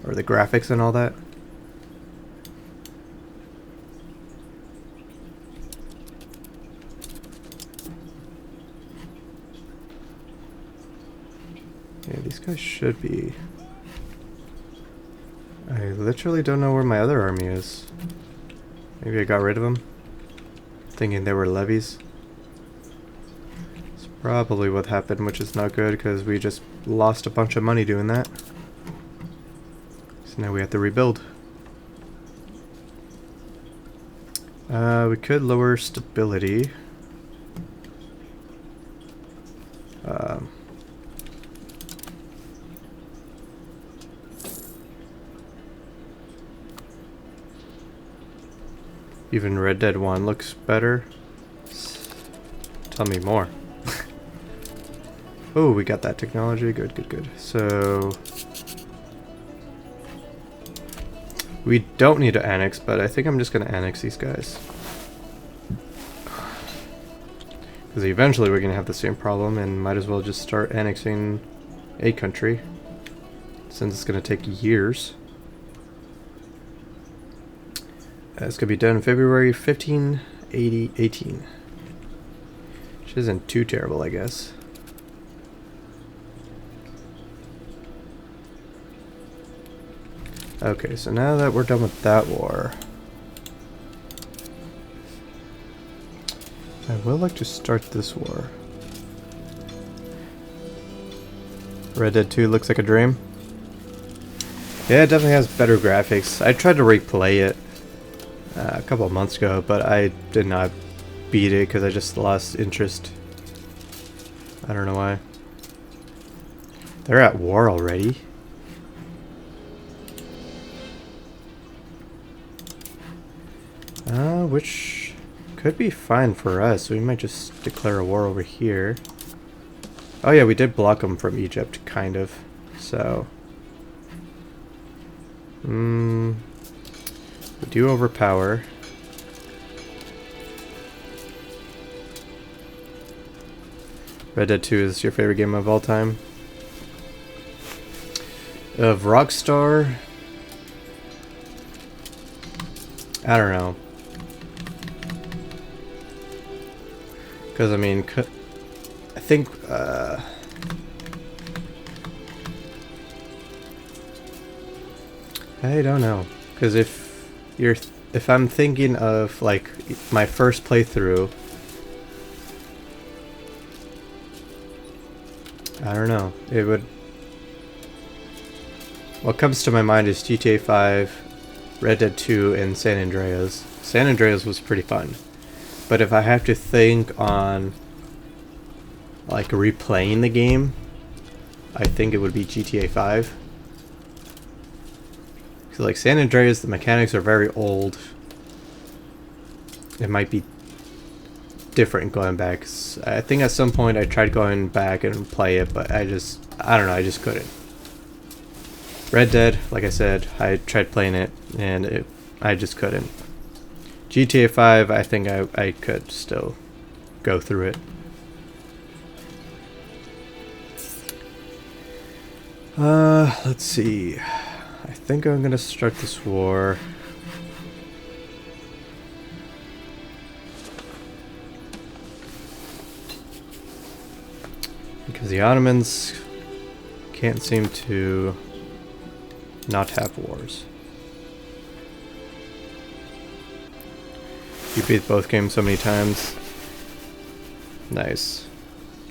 Or the graphics and all that? Yeah, these guys should be... I literally don't know where my other army is. Maybe I got rid of them? Thinking they were levies. It's probably what happened, which is not good because we just lost a bunch of money doing that. So now we have to rebuild. We could lower stability. Even Red Dead 1 looks better. Tell me more. Oh, we got that technology. Good, good, good. So... we don't need to annex, but I think I'm just going to annex these guys. Because eventually we're going to have the same problem and might as well just start annexing a country. Since it's going to take years. It's going to be done in February 1518. Which isn't too terrible, I guess. Okay, so now that we're done with that war, I would like to start this war. Red Dead 2 looks like a dream. Yeah, it definitely has better graphics. I tried to replay it a couple of months ago, but I did not beat it because I just lost interest I don't know why. They're at war already? Which could be fine for us. We might just declare a war over here. Oh yeah, we did block them from Egypt, kind of. So... we do overpower. Red Dead 2 is your favorite game of all time? Of Rockstar? I don't know. Because, I mean, I think, I don't know. Because if I'm thinking of, like, my first playthrough, I don't know. It would... What comes to my mind is GTA 5, Red Dead 2, and San Andreas. San Andreas was pretty fun. But if I have to think on, like, replaying the game, I think it would be GTA 5. So, like, San Andreas, the mechanics are very old. It might be different going back. I think at some point I tried going back and play it, but I don't know, I just couldn't. Red Dead, like I said, I tried playing it, and I just couldn't. GTA 5, I think I could still go through it. Let's see. I think I'm gonna start this war. Because the Ottomans can't seem to not have wars. You beat both games so many times. Nice.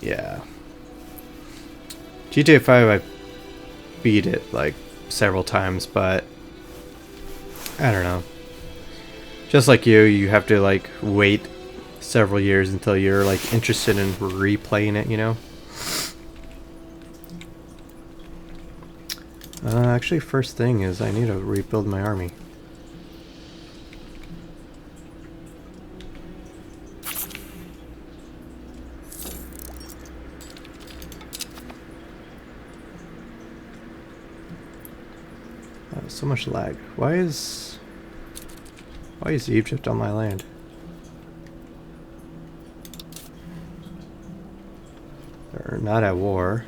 Yeah. GTA 5, I beat it like several times, but I don't know. Just like you have to like wait several years until you're like interested in replaying it, you know? Actually, first thing is I need to rebuild my army. So much lag. Why is Egypt on my land? They're not at war.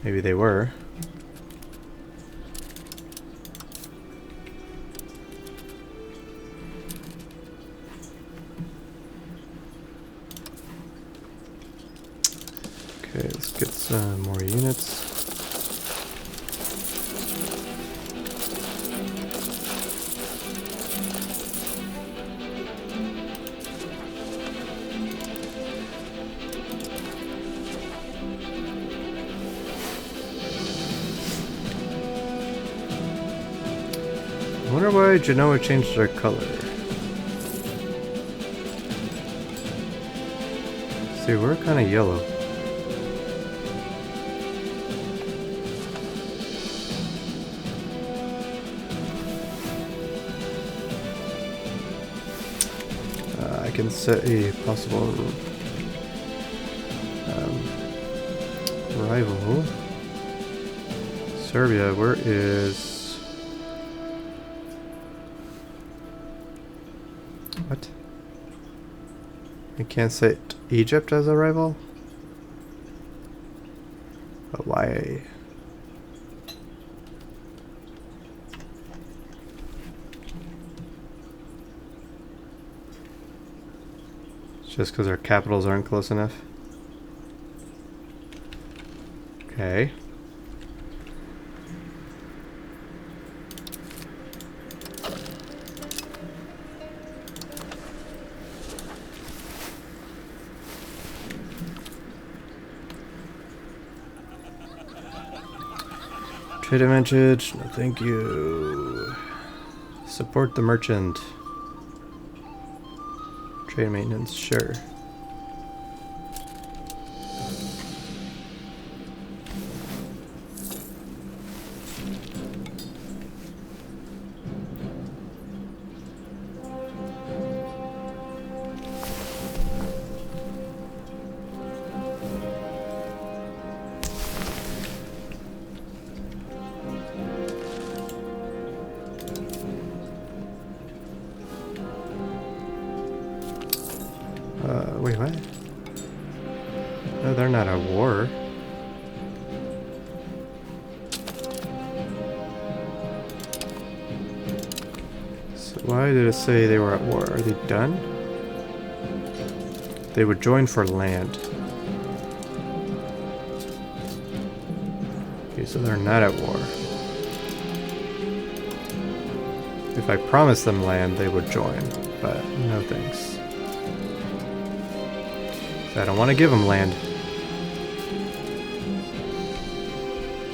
Maybe they were. Okay, let's get some more units. I wonder why Genoa changed their color. See, we're kind of yellow. I can set a possible rival. Serbia, where is... What? I can't set Egypt as a rival? But why? It's just because our capitals aren't close enough? Okay. Trade advantage, no thank you. Support the merchant. Trade maintenance, sure. Wait, what? No, they're not at war. So why did it say they were at war? Are they done? They would join for land. Okay, so they're not at war. If I promised them land, they would join, but no thanks. I don't want to give them land.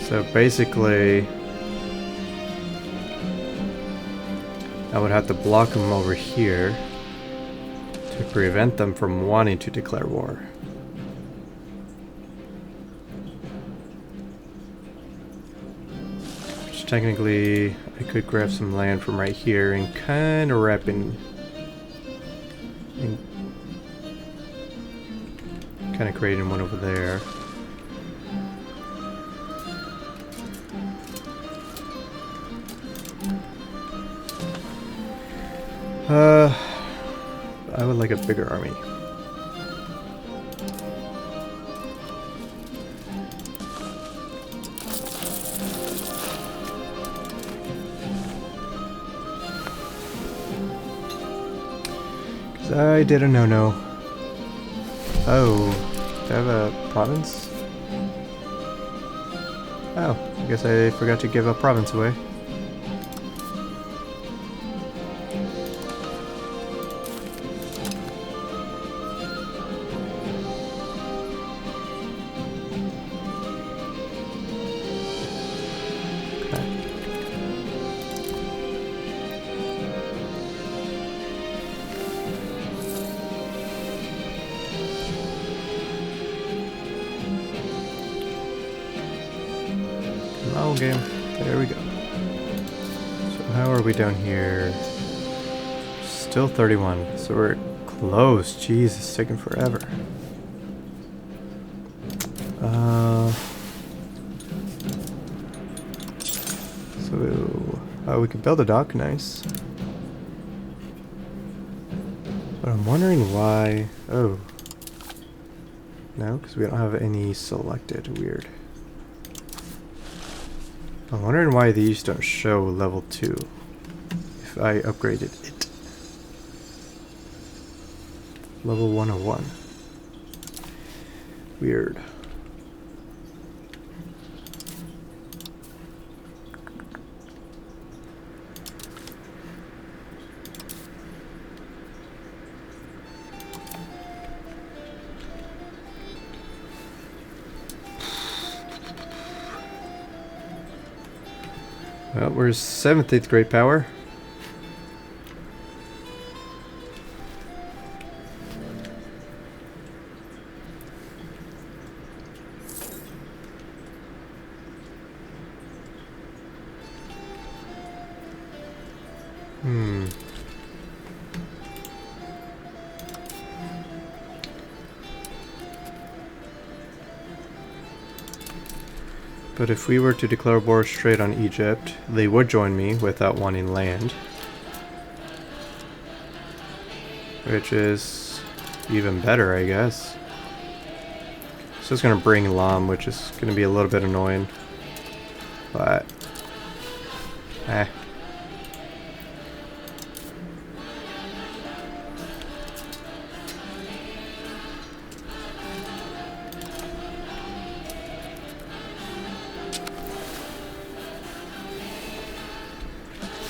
So basically, I would have to block them over here to prevent them from wanting to declare war. Which technically, I could grab some land from right here and kind of wrap in kind of creating one over there. I would like a bigger army. Cause I did a no-no. Oh. Do I have a province? Oh, I guess I forgot to give a province away. Oh, game. There we go. So how are we down here? Still 31. So we're close. Jeez, it's taking forever. So we can build a dock. Nice. But I'm wondering why. Oh. No, because we don't have any selected. Weird. I'm wondering why these don't show level 2 if I upgraded it. Level 101. Weird. Well, we're 7th great power. But if we were to declare war straight on Egypt, they would join me without wanting land. Which is even better, I guess. So it's going to bring Lam, which is going to be a little bit annoying. But...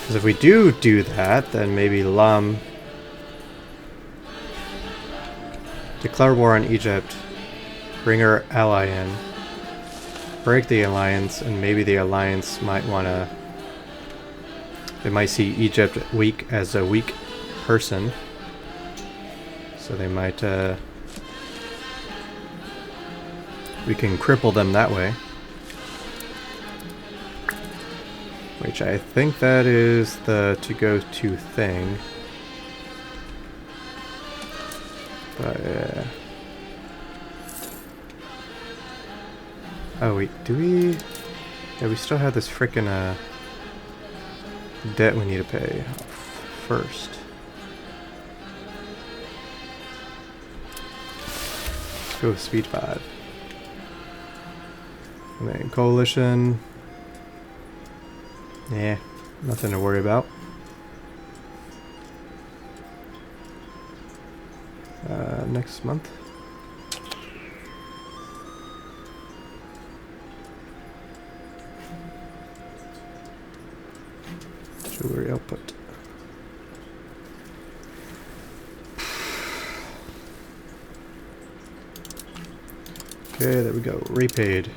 Because if we do that, then maybe Lam declare war on Egypt, bring her ally in, break the alliance, and maybe the alliance might want to... They might see Egypt weak as a weak person. So they might... we can cripple them that way. Which I think that is the to-go-to thing. But, yeah. Oh, wait, do we... Yeah, we still have this frickin' debt we need to pay first. Let's go with speed 5. And then coalition. Yeah, nothing to worry about. Next month. Jewelry output. Okay, there we go. Repaid.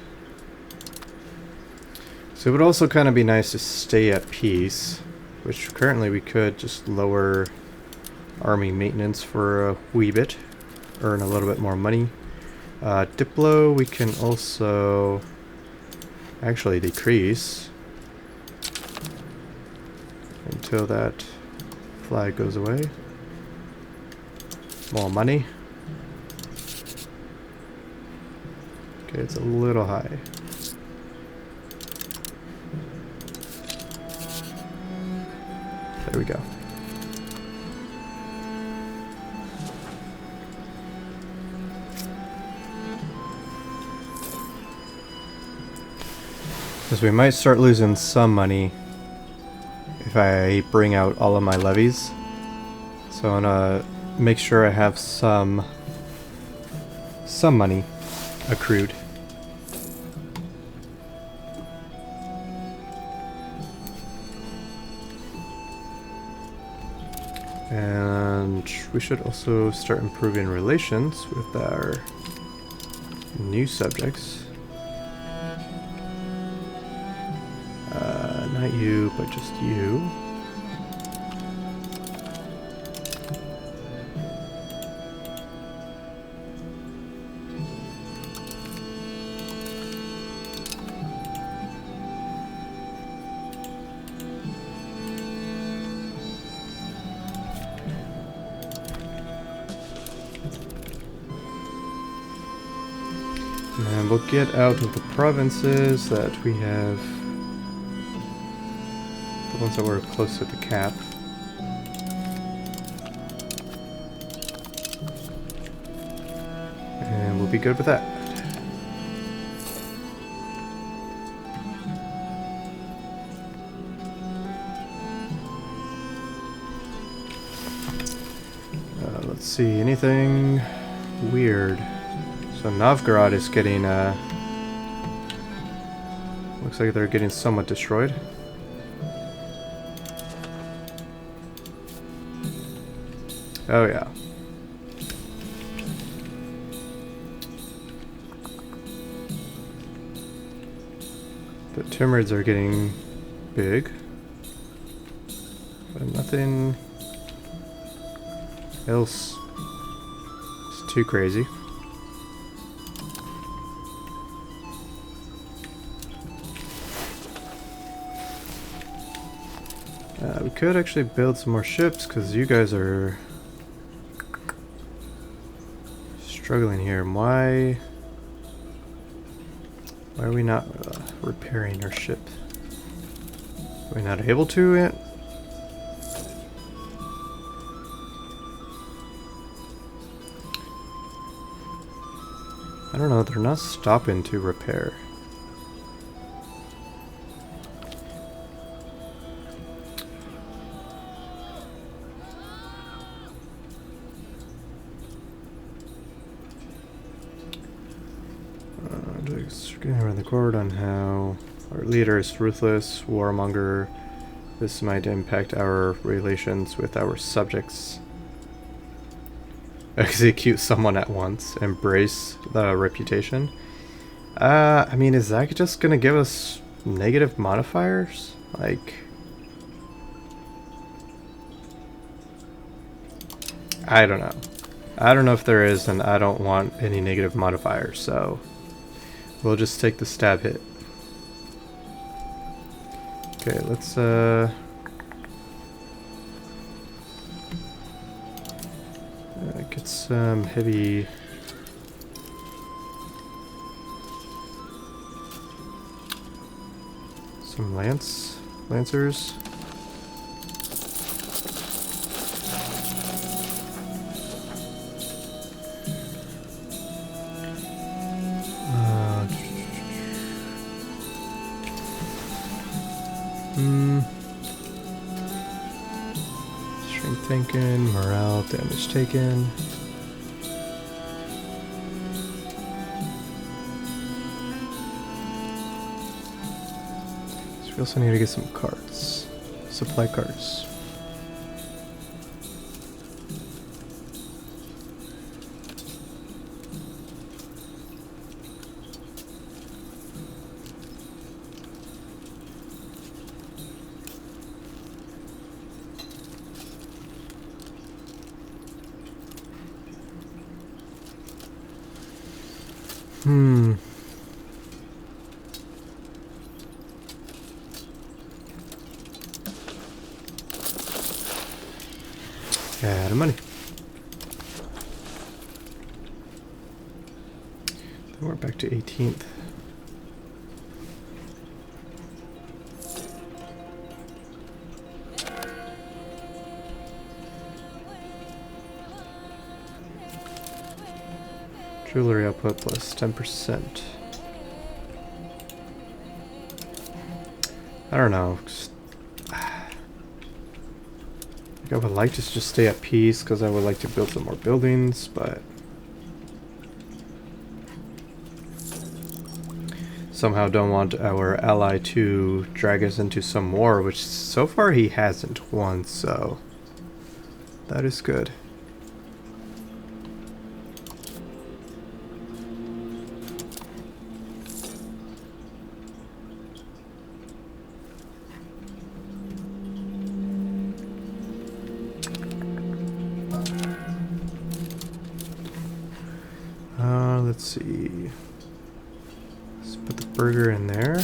So it would also kind of be nice to stay at peace, which currently we could just lower army maintenance for a wee bit, earn a little bit more money. Diplo we can also actually decrease until that flag goes away. More money. Okay, it's a little high. There we go. Because we might start losing some money if I bring out all of my levies. So I want to make sure I have some money accrued. And we should also start improving relations with our new subjects. Not you, but just you. And we'll get out of the provinces that we have, the ones that were close to the cap. And we'll be good with that. Let's see, anything weird? So Novgorod is getting, looks like they're getting somewhat destroyed. Oh yeah. The Timurids are getting big, but nothing else is too crazy. We could actually build some more ships because you guys are struggling here. Why are we not repairing our ship? Are we not able to yet? I don't know, they're not stopping to repair. Getting around the court on how our leader is ruthless, warmonger. This might impact our relations with our subjects. Execute someone at once. Embrace the reputation. I mean, is that just gonna give us negative modifiers? Like, I don't know. I don't know if there is, and I don't want any negative modifiers, so we'll just take the stab hit. Okay, let's get some heavy lancers. Strength taken, morale, damage taken. So we also need to get some cards. Supply cards. Out of money. Then we're back to 18th. Jewelry output plus 10%. I don't know. I would like to just stay at peace because I would like to build some more buildings, but somehow don't want our ally to drag us into some war, which so far he hasn't won, so that is good. Let's see. Let's put the burger in there.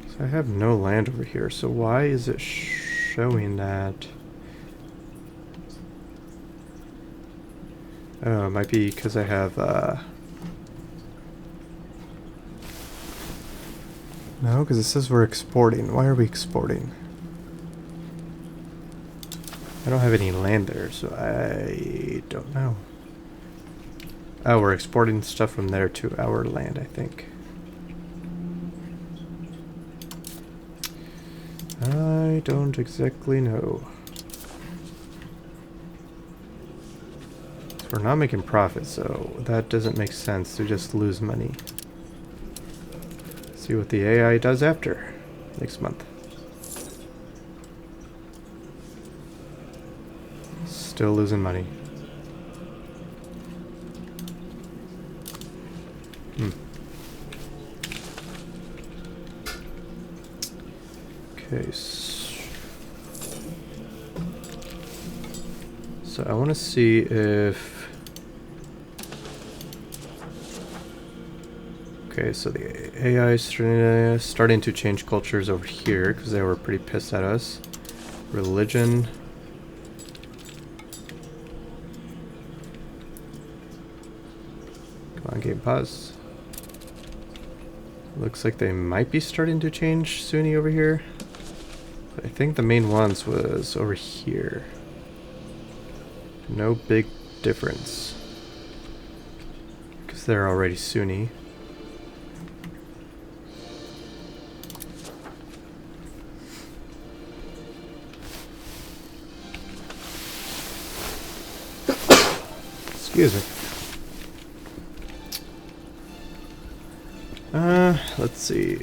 So I have no land over here, so why is it showing that? Oh, it might be because I have no, because it says we're exporting. Why are we exporting? I don't have any land there, so I don't know. Oh, we're exporting stuff from there to our land, I think. I don't exactly know. We're not making profit, so that doesn't make sense to just lose money. See what the AI does after next month. Still losing money. Okay. So I want to see if... Okay, so the AI is starting to change cultures over here because they were pretty pissed at us. Religion. Come on, game pause. Looks like they might be starting to change Sunni over here. But I think the main ones was over here. No big difference. Because they're already Sunni. Excuse me. Let's see.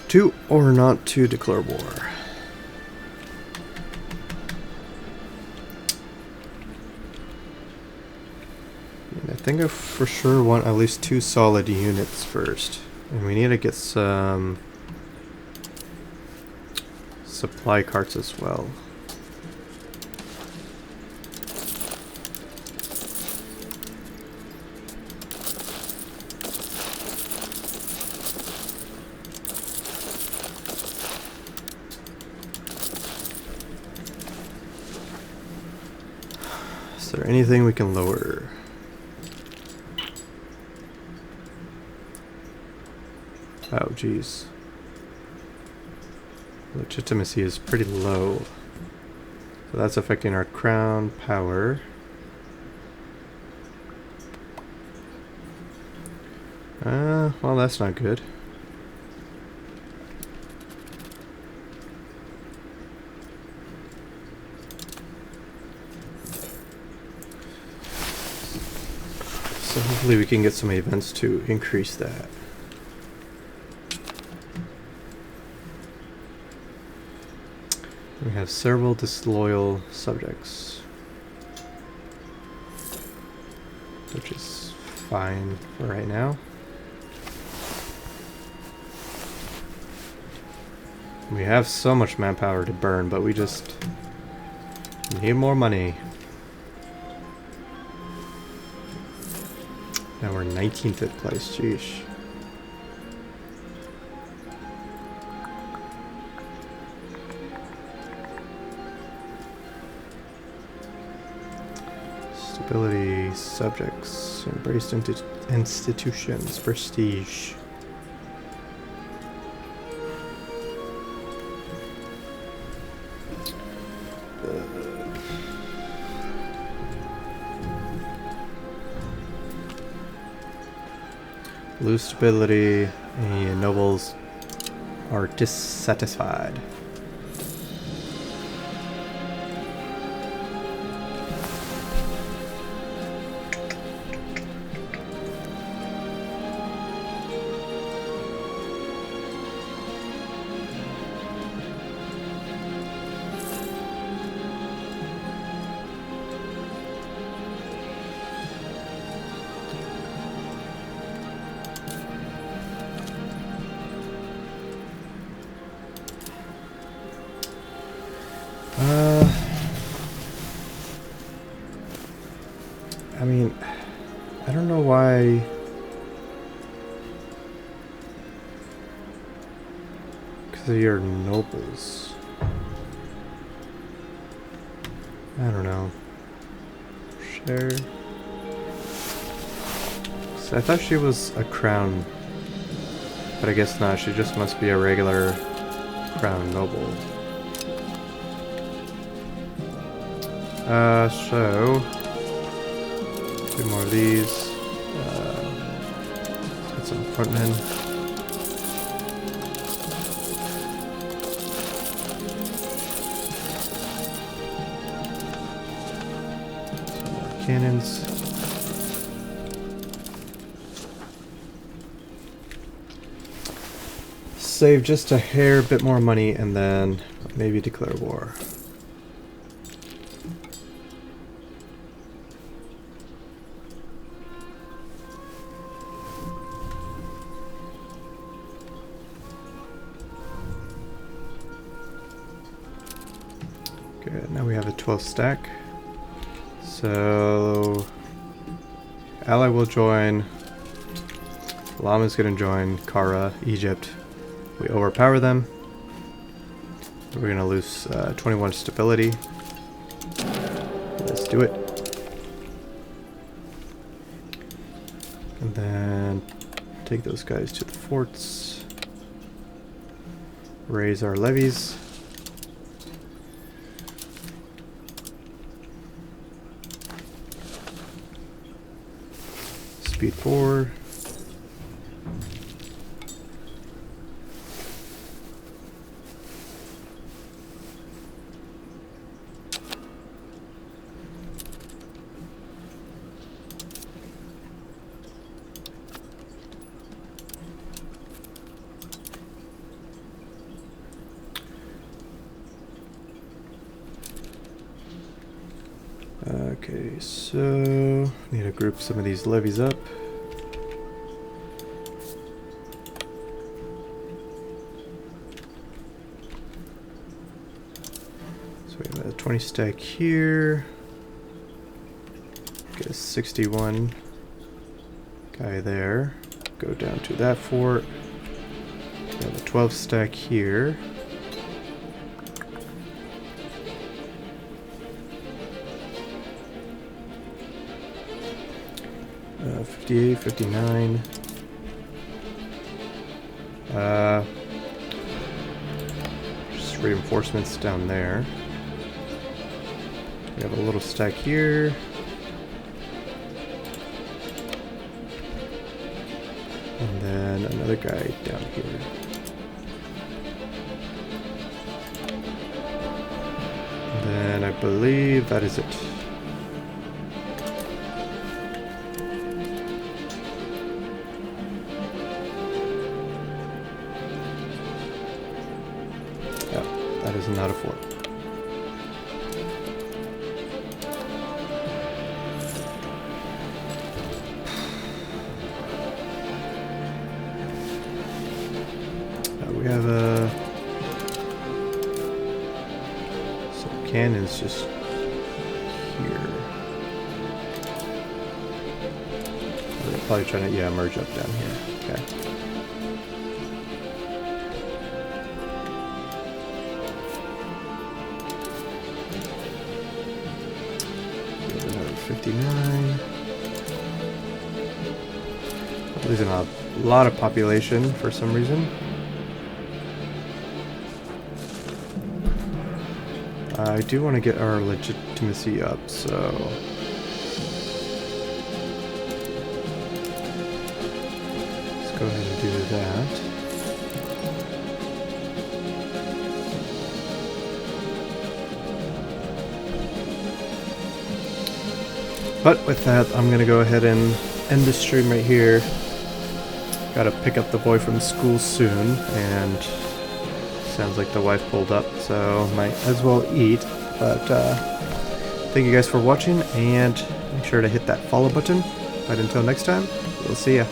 To or not to declare war. I think I for sure want at least 2 solid units first. And we need to get some supply carts as well. Is there anything we can lower? Oh, geez. Legitimacy is pretty low. So that's affecting our crown power. Well, that's not good. So hopefully we can get some events to increase that. We have several disloyal subjects, which is fine for right now. We have so much manpower to burn, but we just need more money. Now we're 19th place, jeez. Stability, subjects, embraced institutions, prestige. Lose stability, and nobles are dissatisfied. I mean, I don't know why. Because of your nobles. I don't know. Share. So I thought she was a crown, but I guess not. She just must be a regular crown noble. So two more of these. Let's get some frontmen. Some more cannons. Save just a hair bit more money and then maybe declare war. Good, now we have a 12 stack. So ally will join. Lama's gonna join Kara, Egypt. We overpower them. We're gonna lose 21 stability. Let's do it. And then take those guys to the forts. Raise our levies. Speed 4. Okay, so need to group some of these levies up. So we have a 20 stack here. Get a 61 guy there. Go down to that fort. We have a 12 stack here. 58, 59. Just reinforcements down there. We have a little stack here. And then another guy down here. And then I believe that is it. Yeah, that is not a fort. We have some cannons just here. They're probably trying to, merge up down here. Okay. We have another 59. Losing a lot of population for some reason. I do want to get our legitimacy up, so let's go ahead and do that. But with that, I'm going to go ahead and end this stream right here. Gotta pick up the boy from school soon, and sounds like the wife pulled up, so might as well eat. But thank you guys for watching, and make sure to hit that follow button. But until next time, we'll see ya.